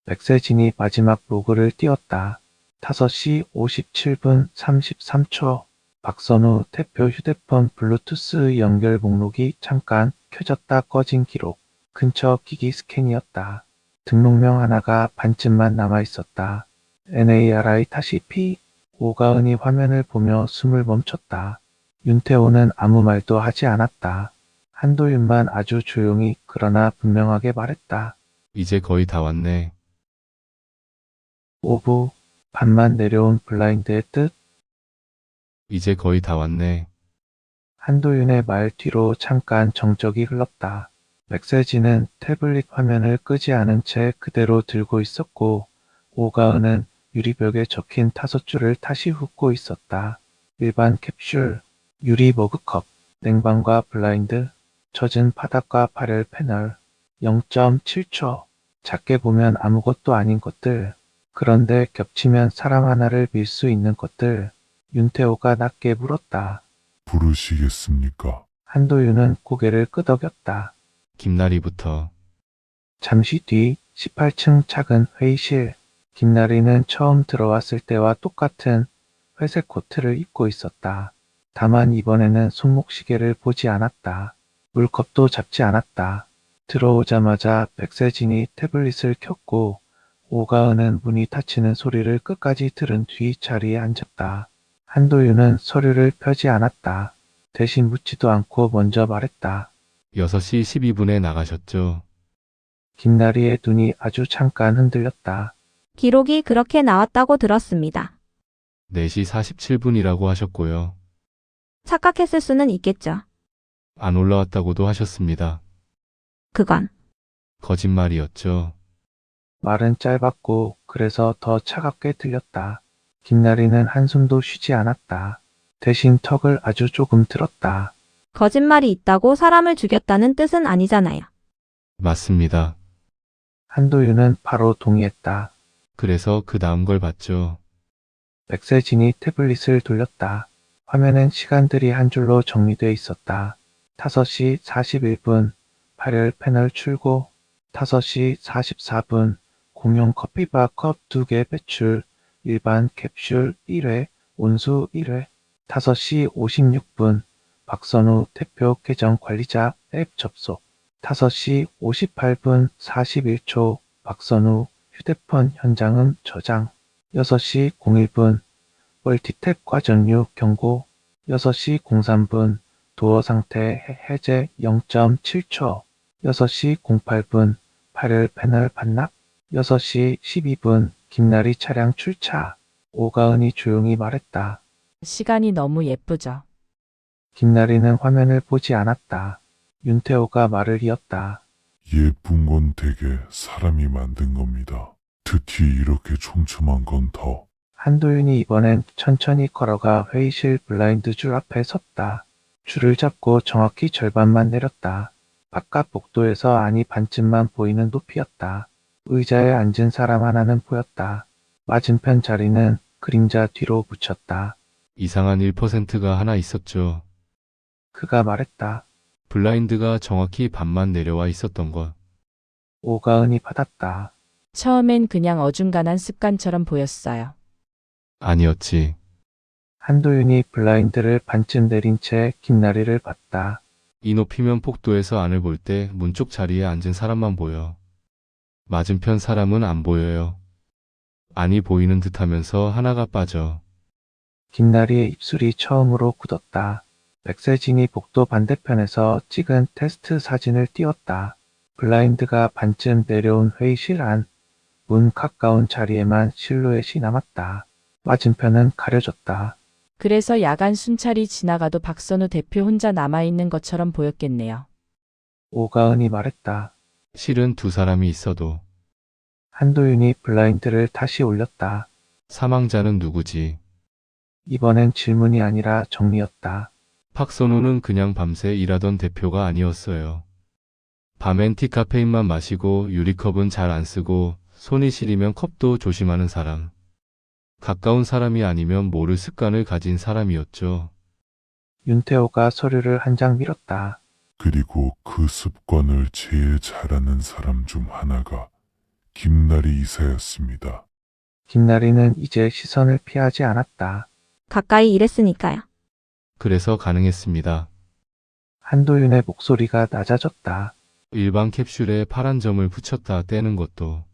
백세진이 마지막 로그를 띄웠다. 5시 57분 33초. 박선우 대표 휴대폰 블루투스 연결 목록이 잠깐 켜졌다 꺼진 기록. 근처 기기 스캔이었다. 등록명 하나가 반쯤만 남아있었다. NARI-P. 오가은이 화면을 보며 숨을 멈췄다. 윤태호는 아무 말도 하지 않았다. 한도윤만 아주 조용히 그러나 분명하게 말했다. 이제 거의 다 왔네. 오부, 반만 내려온 블라인드의 뜻. 이제 거의 다 왔네. 한도윤의 말 뒤로 잠깐 정적이 흘렀다. 백세진은 태블릿 화면을 끄지 않은 채 그대로 들고 있었고 오가은은 유리벽에 적힌 5줄을 다시 훑고 있었다. 일반 캡슐, 유리 머그컵, 냉방과 블라인드, 젖은 바닥과 발열 패널, 0.7초. 작게 보면 아무것도 아닌 것들. 그런데 겹치면 사람 하나를 밀 수 있는 것들. 윤태호가 낮게 물었다. 부르시겠습니까? 한도윤은 고개를 끄덕였다. 김나리부터. 잠시 뒤 18층 작은 회의실. 김나리는 처음 들어왔을 때와 똑같은 회색 코트를 입고 있었다. 다만 이번에는 손목시계를 보지 않았다. 물컵도 잡지 않았다. 들어오자마자 백세진이 태블릿을 켰고 오가은은 문이 닫히는 소리를 끝까지 들은 뒤 자리에 앉았다. 한도윤은 서류를 펴지 않았다. 대신 묻지도 않고 먼저 말했다. 6시 12분에 나가셨죠? 김나리의 눈이 아주 잠깐 흔들렸다. 기록이 그렇게 나왔다고 들었습니다. 4시 47분이라고 하셨고요. 착각했을 수는 있겠죠. 안 올라왔다고도 하셨습니다. 그건 거짓말이었죠. 말은 짧았고 그래서 더 차갑게 들렸다. 김나리는 한숨도 쉬지 않았다. 대신 턱을 아주 조금 들었다. 거짓말이 있다고 사람을 죽였다는 뜻은 아니잖아요. 맞습니다. 한도윤은 바로 동의했다. 그래서 그 다음 걸 봤죠. 백세진이 태블릿을 돌렸다. 화면엔 시간들이 한 줄로 정리돼 있었다. 5시 41분 발열 패널 출고, 5시 44분 공용 커피바 컵 2개 배출, 일반 캡슐 1회, 온수 1회, 5시 56분 박선우 대표 계정 관리자 앱 접속, 5시 58분 41초 박선우 휴대폰 현장음 저장, 6시 01분 멀티탭 과전류 경고, 6시 03분 도어 상태 해제 0.7초, 6시 08분 발열 패널 반납. 6시 12분 김나리 차량 출차. 오가은이 조용히 말했다. 시간이 너무 예쁘죠. 김나리는 화면을 보지 않았다. 윤태호가 말을 이었다. 예쁜 건 되게 사람이 만든 겁니다. 특히 이렇게 촘촘한 건 더. 한도윤이 이번엔 천천히 걸어가 회의실 블라인드 줄 앞에 섰다. 줄을 잡고 정확히 절반만 내렸다. 바깥 복도에서 안이 반쯤만 보이는 높이였다. 의자에 앉은 사람 하나는 보였다. 맞은편 자리는 그림자 뒤로 붙였다. 이상한 1%가 하나 있었죠. 그가 말했다. 블라인드가 정확히 반만 내려와 있었던 것. 오가은이 받았다. 처음엔 그냥 어중간한 습관처럼 보였어요. 아니었지. 한도윤이 블라인드를 반쯤 내린 채 김나리를 봤다. 이 높이면 복도에서 안을 볼 때 문 쪽 자리에 앉은 사람만 보여. 맞은편 사람은 안 보여요. 안이 보이는 듯 하면서 하나가 빠져. 김나리의 입술이 처음으로 굳었다. 백세진이 복도 반대편에서 찍은 테스트 사진을 띄웠다. 블라인드가 반쯤 내려온 회의실 안, 문 가까운 자리에만 실루엣이 남았다. 맞은편은 가려졌다. 그래서 야간 순찰이 지나가도 박선우 대표 혼자 남아있는 것처럼 보였겠네요. 오가은이 말했다. 실은 두 사람이 있어도 한도윤이 블라인드를 다시 올렸다. 사망자는 누구지? 이번엔 질문이 아니라 정리였다. 박선우는 그냥 밤새 일하던 대표가 아니었어요. 밤엔 디카페인만 마시고 유리컵은 잘 안 쓰고 손이 시리면 컵도 조심하는 사람. 가까운 사람이 아니면 모를 습관을 가진 사람이었죠. 윤태호가 서류를 한 장 밀었다. 그리고 그 습관을 제일 잘하는 사람 중 하나가 김나리 이사였습니다. 김나리는 이제 시선을 피하지 않았다. 가까이 일했으니까요. 그래서 가능했습니다. 한도윤의 목소리가 낮아졌다. 일반 캡슐에 파란 점을 붙였다 떼는 것도.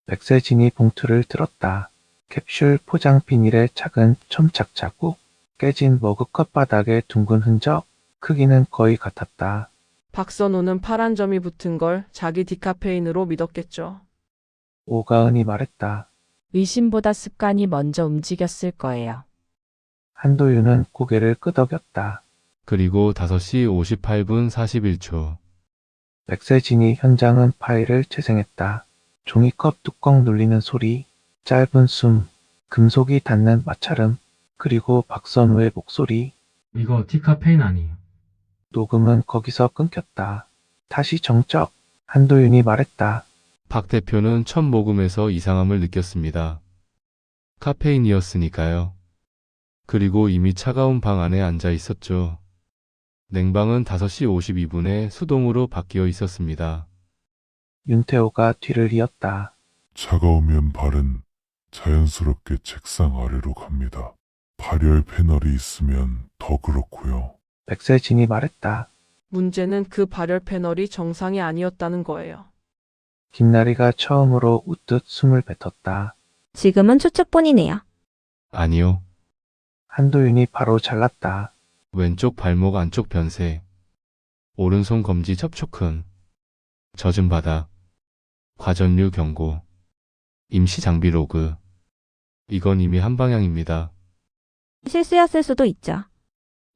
백세진이 봉투를 들었다. 캡슐 포장 비닐에 작은 첨착 자국, 깨진 머그컵 바닥의 둥근 흔적, 크기는 거의 같았다. 박선우는 파란 점이 붙은 걸 자기 디카페인으로 믿었겠죠. 오가은이 말했다. 의심보다 습관이 먼저 움직였을 거예요. 한도윤은 고개를 끄덕였다. 그리고 5시 58분 41초. 백세진이 현장은 파일을 재생했다. 종이컵 뚜껑 눌리는 소리, 짧은 숨, 금속이 닿는 마찰음, 그리고 박선우의 목소리. 이거 디카페인 아니에요. 녹음은 거기서 끊겼다. 다시 정적. 한도윤이 말했다. 박 대표는 첫 모금에서 이상함을 느꼈습니다. 카페인이었으니까요. 그리고 이미 차가운 방 안에 앉아 있었죠. 냉방은 5시 52분에 수동으로 바뀌어 있었습니다. 윤태호가 뒤를 이었다. 차가우면 발은 자연스럽게 책상 아래로 갑니다. 발열 패널이 있으면 더 그렇고요. 백세진이 말했다. 문제는 그 발열 패널이 정상이 아니었다는 거예요. 김나리가 처음으로 웃듯 숨을 뱉었다. 지금은 추측뿐이네요. 아니요. 한도윤이 바로 잘랐다. 왼쪽 발목 안쪽 변세. 오른손 검지 접촉근. 젖은 바닥. 과전류 경고. 임시 장비 로그. 이건 이미 한 방향입니다. 실수였을 수도 있죠.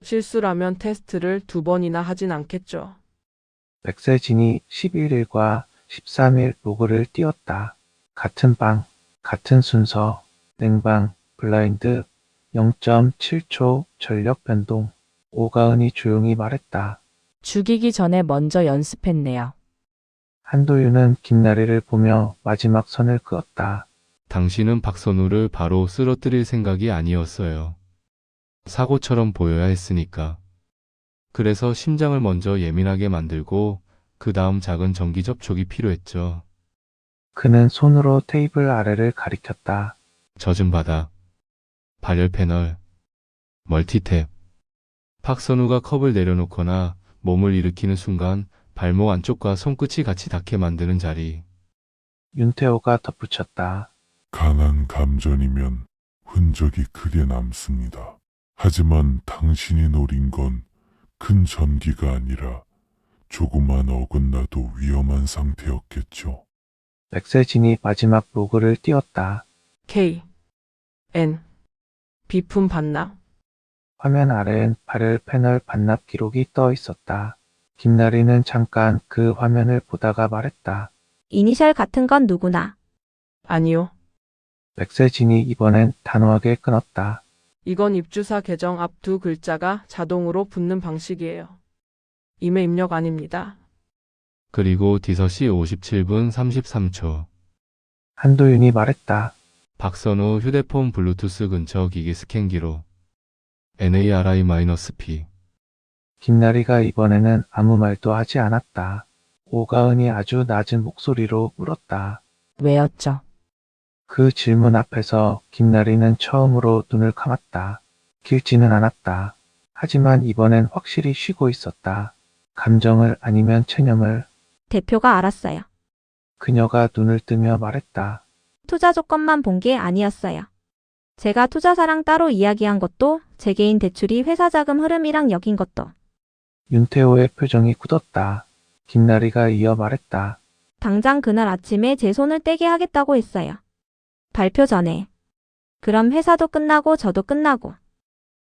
실수라면 테스트를 2번이나 하진 않겠죠. 백세진이 11일과 13일 로그를 띄웠다. 같은 방, 같은 순서, 냉방, 블라인드, 0.7초 전력 변동. 오가은이 조용히 말했다. 죽이기 전에 먼저 연습했네요. 한도윤은 김나리를 보며 마지막 선을 그었다. 당신은 박선우를 바로 쓰러뜨릴 생각이 아니었어요. 사고처럼 보여야 했으니까. 그래서 심장을 먼저 예민하게 만들고 그 다음 작은 전기 접촉이 필요했죠. 그는 손으로 테이블 아래를 가리켰다. 젖은 바닥. 발열 패널. 멀티탭. 박선우가 컵을 내려놓거나 몸을 일으키는 순간 발목 안쪽과 손끝이 같이 닿게 만드는 자리. 윤태호가 덧붙였다. 강한 감전이면 흔적이 크게 남습니다. 하지만 당신이 노린 건 큰 전기가 아니라 조금만 어긋나도 위험한 상태였겠죠. 백세진이 마지막 로그를 띄웠다. K, N, 비품 반납. 화면 아래엔 발열 패널 반납 기록이 떠 있었다. 김나리는 잠깐 그 화면을 보다가 말했다. 이니셜 같은 건 누구나. 아니요. 백세진이 이번엔 단호하게 끊었다. 이건 입주사 계정 앞 두 글자가 자동으로 붙는 방식이에요. 이메 입력 아닙니다. 그리고 디서시 57분 33초. 한도윤이 말했다. 박선우 휴대폰 블루투스 근처 기기 스캔 기록. NARI-P. 김나리가 이번에는 아무 말도 하지 않았다. 오가은이 아주 낮은 목소리로 물었다. 왜였죠? 그 질문 앞에서 김나리는 처음으로 눈을 감았다. 길지는 않았다. 하지만 이번엔 확실히 쉬고 있었다. 감정을 아니면 체념을. 대표가 알았어요. 그녀가 눈을 뜨며 말했다. 투자 조건만 본 게 아니었어요. 제가 투자사랑 따로 이야기한 것도 제 개인 대출이 회사 자금 흐름이랑 엮인 것도. 윤태호의 표정이 굳었다. 김나리가 이어 말했다. 당장 그날 아침에 제 손을 떼게 하겠다고 했어요. 발표 전에. 그럼 회사도 끝나고 저도 끝나고.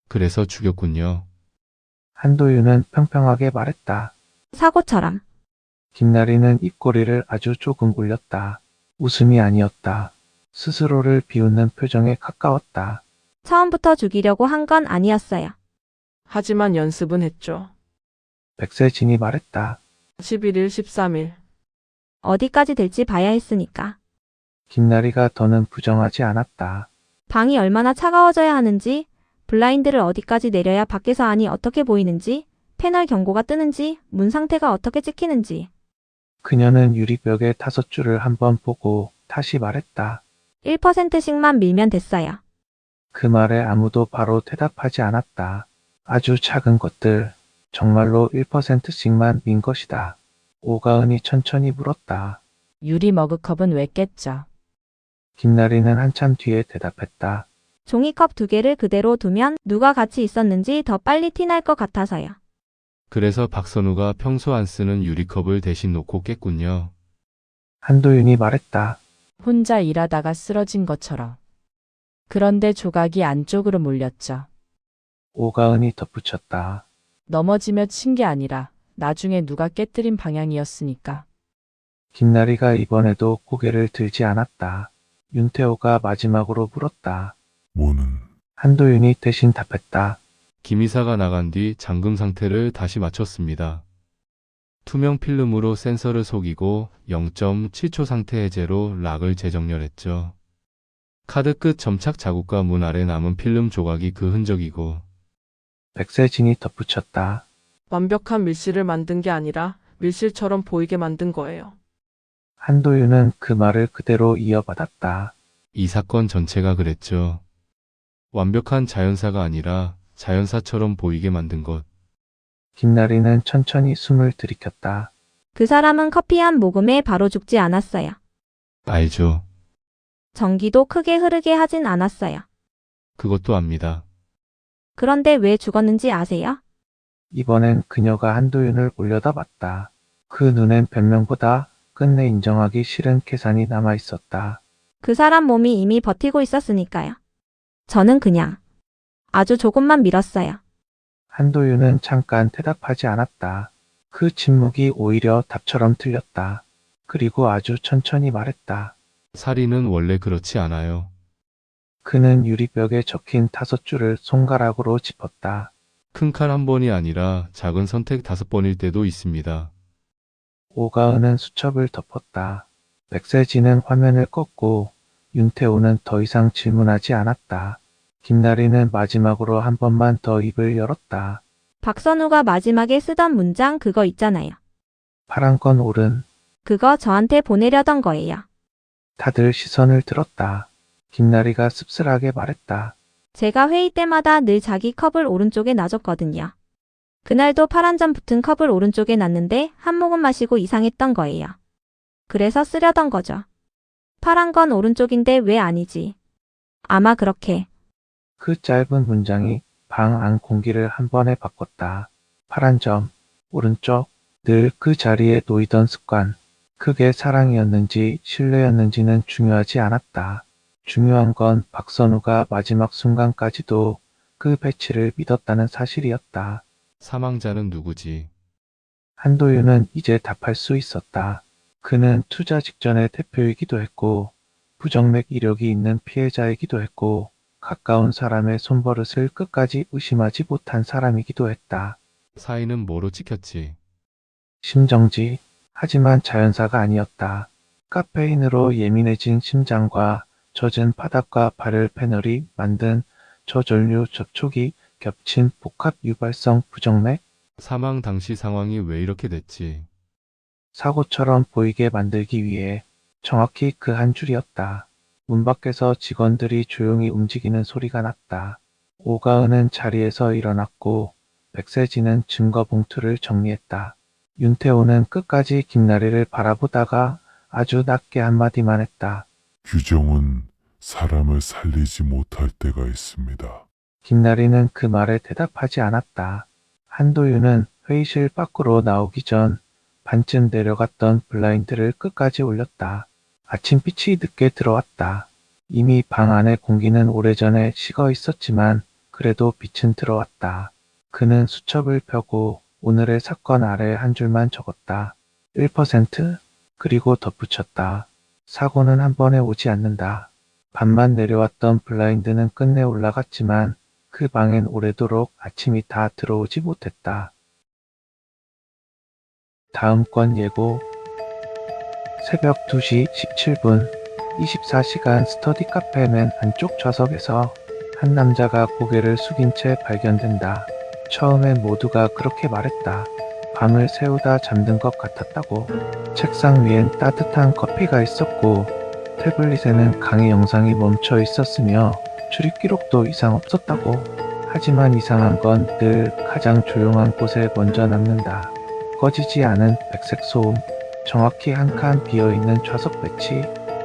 그래서 죽였군요. 한도윤은 평평하게 말했다. 사고처럼. 김나리는 입꼬리를 아주 조금 올렸다. 웃음이 아니었다. 스스로를 비웃는 표정에 가까웠다. 처음부터 죽이려고 한 건 아니었어요. 하지만 연습은 했죠. 백세진이 말했다. 11일, 13일. 어디까지 될지 봐야 했으니까. 김나리가 더는 부정하지 않았다. 방이 얼마나 차가워져야 하는지, 블라인드를 어디까지 내려야 밖에서 안이 어떻게 보이는지, 패널 경고가 뜨는지, 문 상태가 어떻게 찍히는지. 그녀는 유리벽에 5줄을 한번 보고 다시 말했다. 1%씩만 밀면 됐어요. 그 말에 아무도 바로 대답하지 않았다. 아주 작은 것들, 정말로 1%씩만 민 것이다. 오가은이 천천히 물었다. 유리 머그컵은 왜 깼죠? 김나리는 한참 뒤에 대답했다. 종이컵 2개를 그대로 두면 누가 같이 있었는지 더 빨리 티날 것 같아서요. 그래서 박선우가 평소 안 쓰는 유리컵을 대신 놓고 깼군요. 한도윤이 말했다. 혼자 일하다가 쓰러진 것처럼. 그런데 조각이 안쪽으로 몰렸죠. 오가은이 덧붙였다. 넘어지며 친 게 아니라 나중에 누가 깨뜨린 방향이었으니까. 김나리가 이번에도 고개를 들지 않았다. 윤태호가 마지막으로 물었다. 뭐는 한도윤이 대신 답했다. 김 이사가 나간 뒤 잠금 상태를 다시 맞췄습니다. 투명 필름으로 센서를 속이고 0.7초 상태 해제로 락을 재정렬했죠. 카드 끝 점착 자국과 문 아래 남은 필름 조각이 그 흔적이고. 백세진이 덧붙였다. 완벽한 밀실을 만든 게 아니라 밀실처럼 보이게 만든 거예요. 한도윤은 그 말을 그대로 이어받았다. 이 사건 전체가 그랬죠. 완벽한 자연사가 아니라 자연사처럼 보이게 만든 것. 김나리는 천천히 숨을 들이켰다. 그 사람은 커피 한 모금에 바로 죽지 않았어요. 알죠. 전기도 크게 흐르게 하진 않았어요. 그것도 압니다. 그런데 왜 죽었는지 아세요? 이번엔 그녀가 한도윤을 올려다봤다. 그 눈엔 변명보다 끝내 인정하기 싫은 계산이 남아 있었다. 그 사람 몸이 이미 버티고 있었으니까요. 저는 그냥 아주 조금만 밀었어요. 한도윤은 잠깐 대답하지 않았다. 그 침묵이 오히려 답처럼 들렸다. 그리고 아주 천천히 말했다. 살인은 원래 그렇지 않아요. 그는 유리벽에 적힌 5줄을 손가락으로 짚었다. 큰 칼 한 번이 아니라 작은 선택 5번일 때도 있습니다. 오가은은 수첩을 덮었다. 백세진은 화면을 껐고 윤태호는 더 이상 질문하지 않았다. 김나리는 마지막으로 한 번만 더 입을 열었다. 박선우가 마지막에 쓰던 문장 그거 있잖아요. 파란 건 옳은. 그거 저한테 보내려던 거예요. 다들 시선을 들었다. 김나리가 씁쓸하게 말했다. 제가 회의 때마다 늘 자기 컵을 오른쪽에 놔줬거든요. 그날도 파란 점 붙은 컵을 오른쪽에 놨는데 한 모금 마시고 이상했던 거예요. 그래서 쓰려던 거죠. 파란 건 오른쪽인데 왜 아니지? 아마 그렇게. 그 짧은 문장이 방 안 공기를 한 번에 바꿨다. 파란 점, 오른쪽, 늘 그 자리에 놓이던 습관. 그게 사랑이었는지 신뢰였는지는 중요하지 않았다. 중요한 건 박선우가 마지막 순간까지도 그 배치를 믿었다는 사실이었다. 사망자는 누구지? 한도윤은 이제 답할 수 있었다. 그는 투자 직전의 대표이기도 했고 부정맥 이력이 있는 피해자이기도 했고 가까운 사람의 손버릇을 끝까지 의심하지 못한 사람이기도 했다. 사인은 뭐로 찍혔지? 심정지. 하지만 자연사가 아니었다. 카페인으로 예민해진 심장과 젖은 바닥과 발열 패널이 만든 저전류 접촉이 겹친 복합 유발성 부정맥. 사망 당시 상황이 왜 이렇게 됐지? 사고처럼 보이게 만들기 위해 정확히 그 한 줄이었다. 문 밖에서 직원들이 조용히 움직이는 소리가 났다. 오가은은 자리에서 일어났고 백세진은 증거 봉투를 정리했다. 윤태호는 끝까지 김나리를 바라보다가 아주 낮게 한마디만 했다. 규정은 사람을 살리지 못할 때가 있습니다. 김나리는 그 말에 대답하지 않았다. 한도윤은 회의실 밖으로 나오기 전 반쯤 내려갔던 블라인드를 끝까지 올렸다. 아침빛이 늦게 들어왔다. 이미 방 안의 공기는 오래전에 식어 있었지만 그래도 빛은 들어왔다. 그는 수첩을 펴고 오늘의 사건 아래 한 줄만 적었다. 1%? 그리고 덧붙였다. 사고는 한 번에 오지 않는다. 밤만 내려왔던 블라인드는 끝내 올라갔지만 그 방엔 오래도록 아침이 다 들어오지 못했다. 다음 건 예고. 새벽 2시 17분 24시간 스터디 카페 맨 안쪽 좌석에서 한 남자가 고개를 숙인 채 발견된다. 처음엔 모두가 그렇게 말했다. 밤을 새우다 잠든 것 같았다고. 책상 위엔 따뜻한 커피가 있었고 태블릿에는 강의 영상이 멈춰 있었으며 출입 기록도 이상 없었다고. 하지만 이상한 건 늘 가장 조용한 곳에 먼저 남는다. 꺼지지 않은 백색 소음, 정확히 한 칸 비어있는 좌석 배치,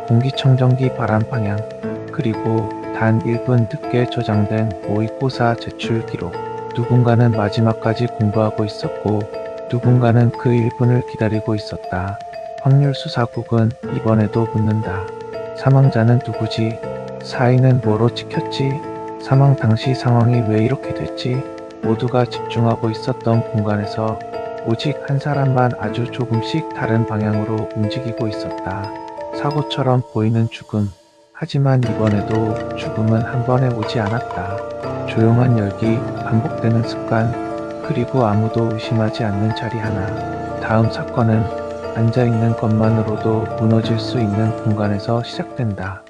공기청정기 바람 방향, 그리고 단 1분 늦게 저장된 모의고사 제출 기록. 누군가는 마지막까지 공부하고 있었고 누군가는 그 1분을 기다리고 있었다. 확률수사국은 이번에도 묻는다. 사망자는 누구지? 사인은 뭐로 찍혔지? 사망 당시 상황이 왜 이렇게 됐지? 모두가 집중하고 있었던 공간에서 오직 한 사람만 아주 조금씩 다른 방향으로 움직이고 있었다. 사고처럼 보이는 죽음. 하지만 이번에도 죽음은 한 번에 오지 않았다. 조용한 열기, 반복되는 습관, 그리고 아무도 의심하지 않는 자리 하나. 다음 사건은 앉아있는 것만으로도 무너질 수 있는 공간에서 시작된다.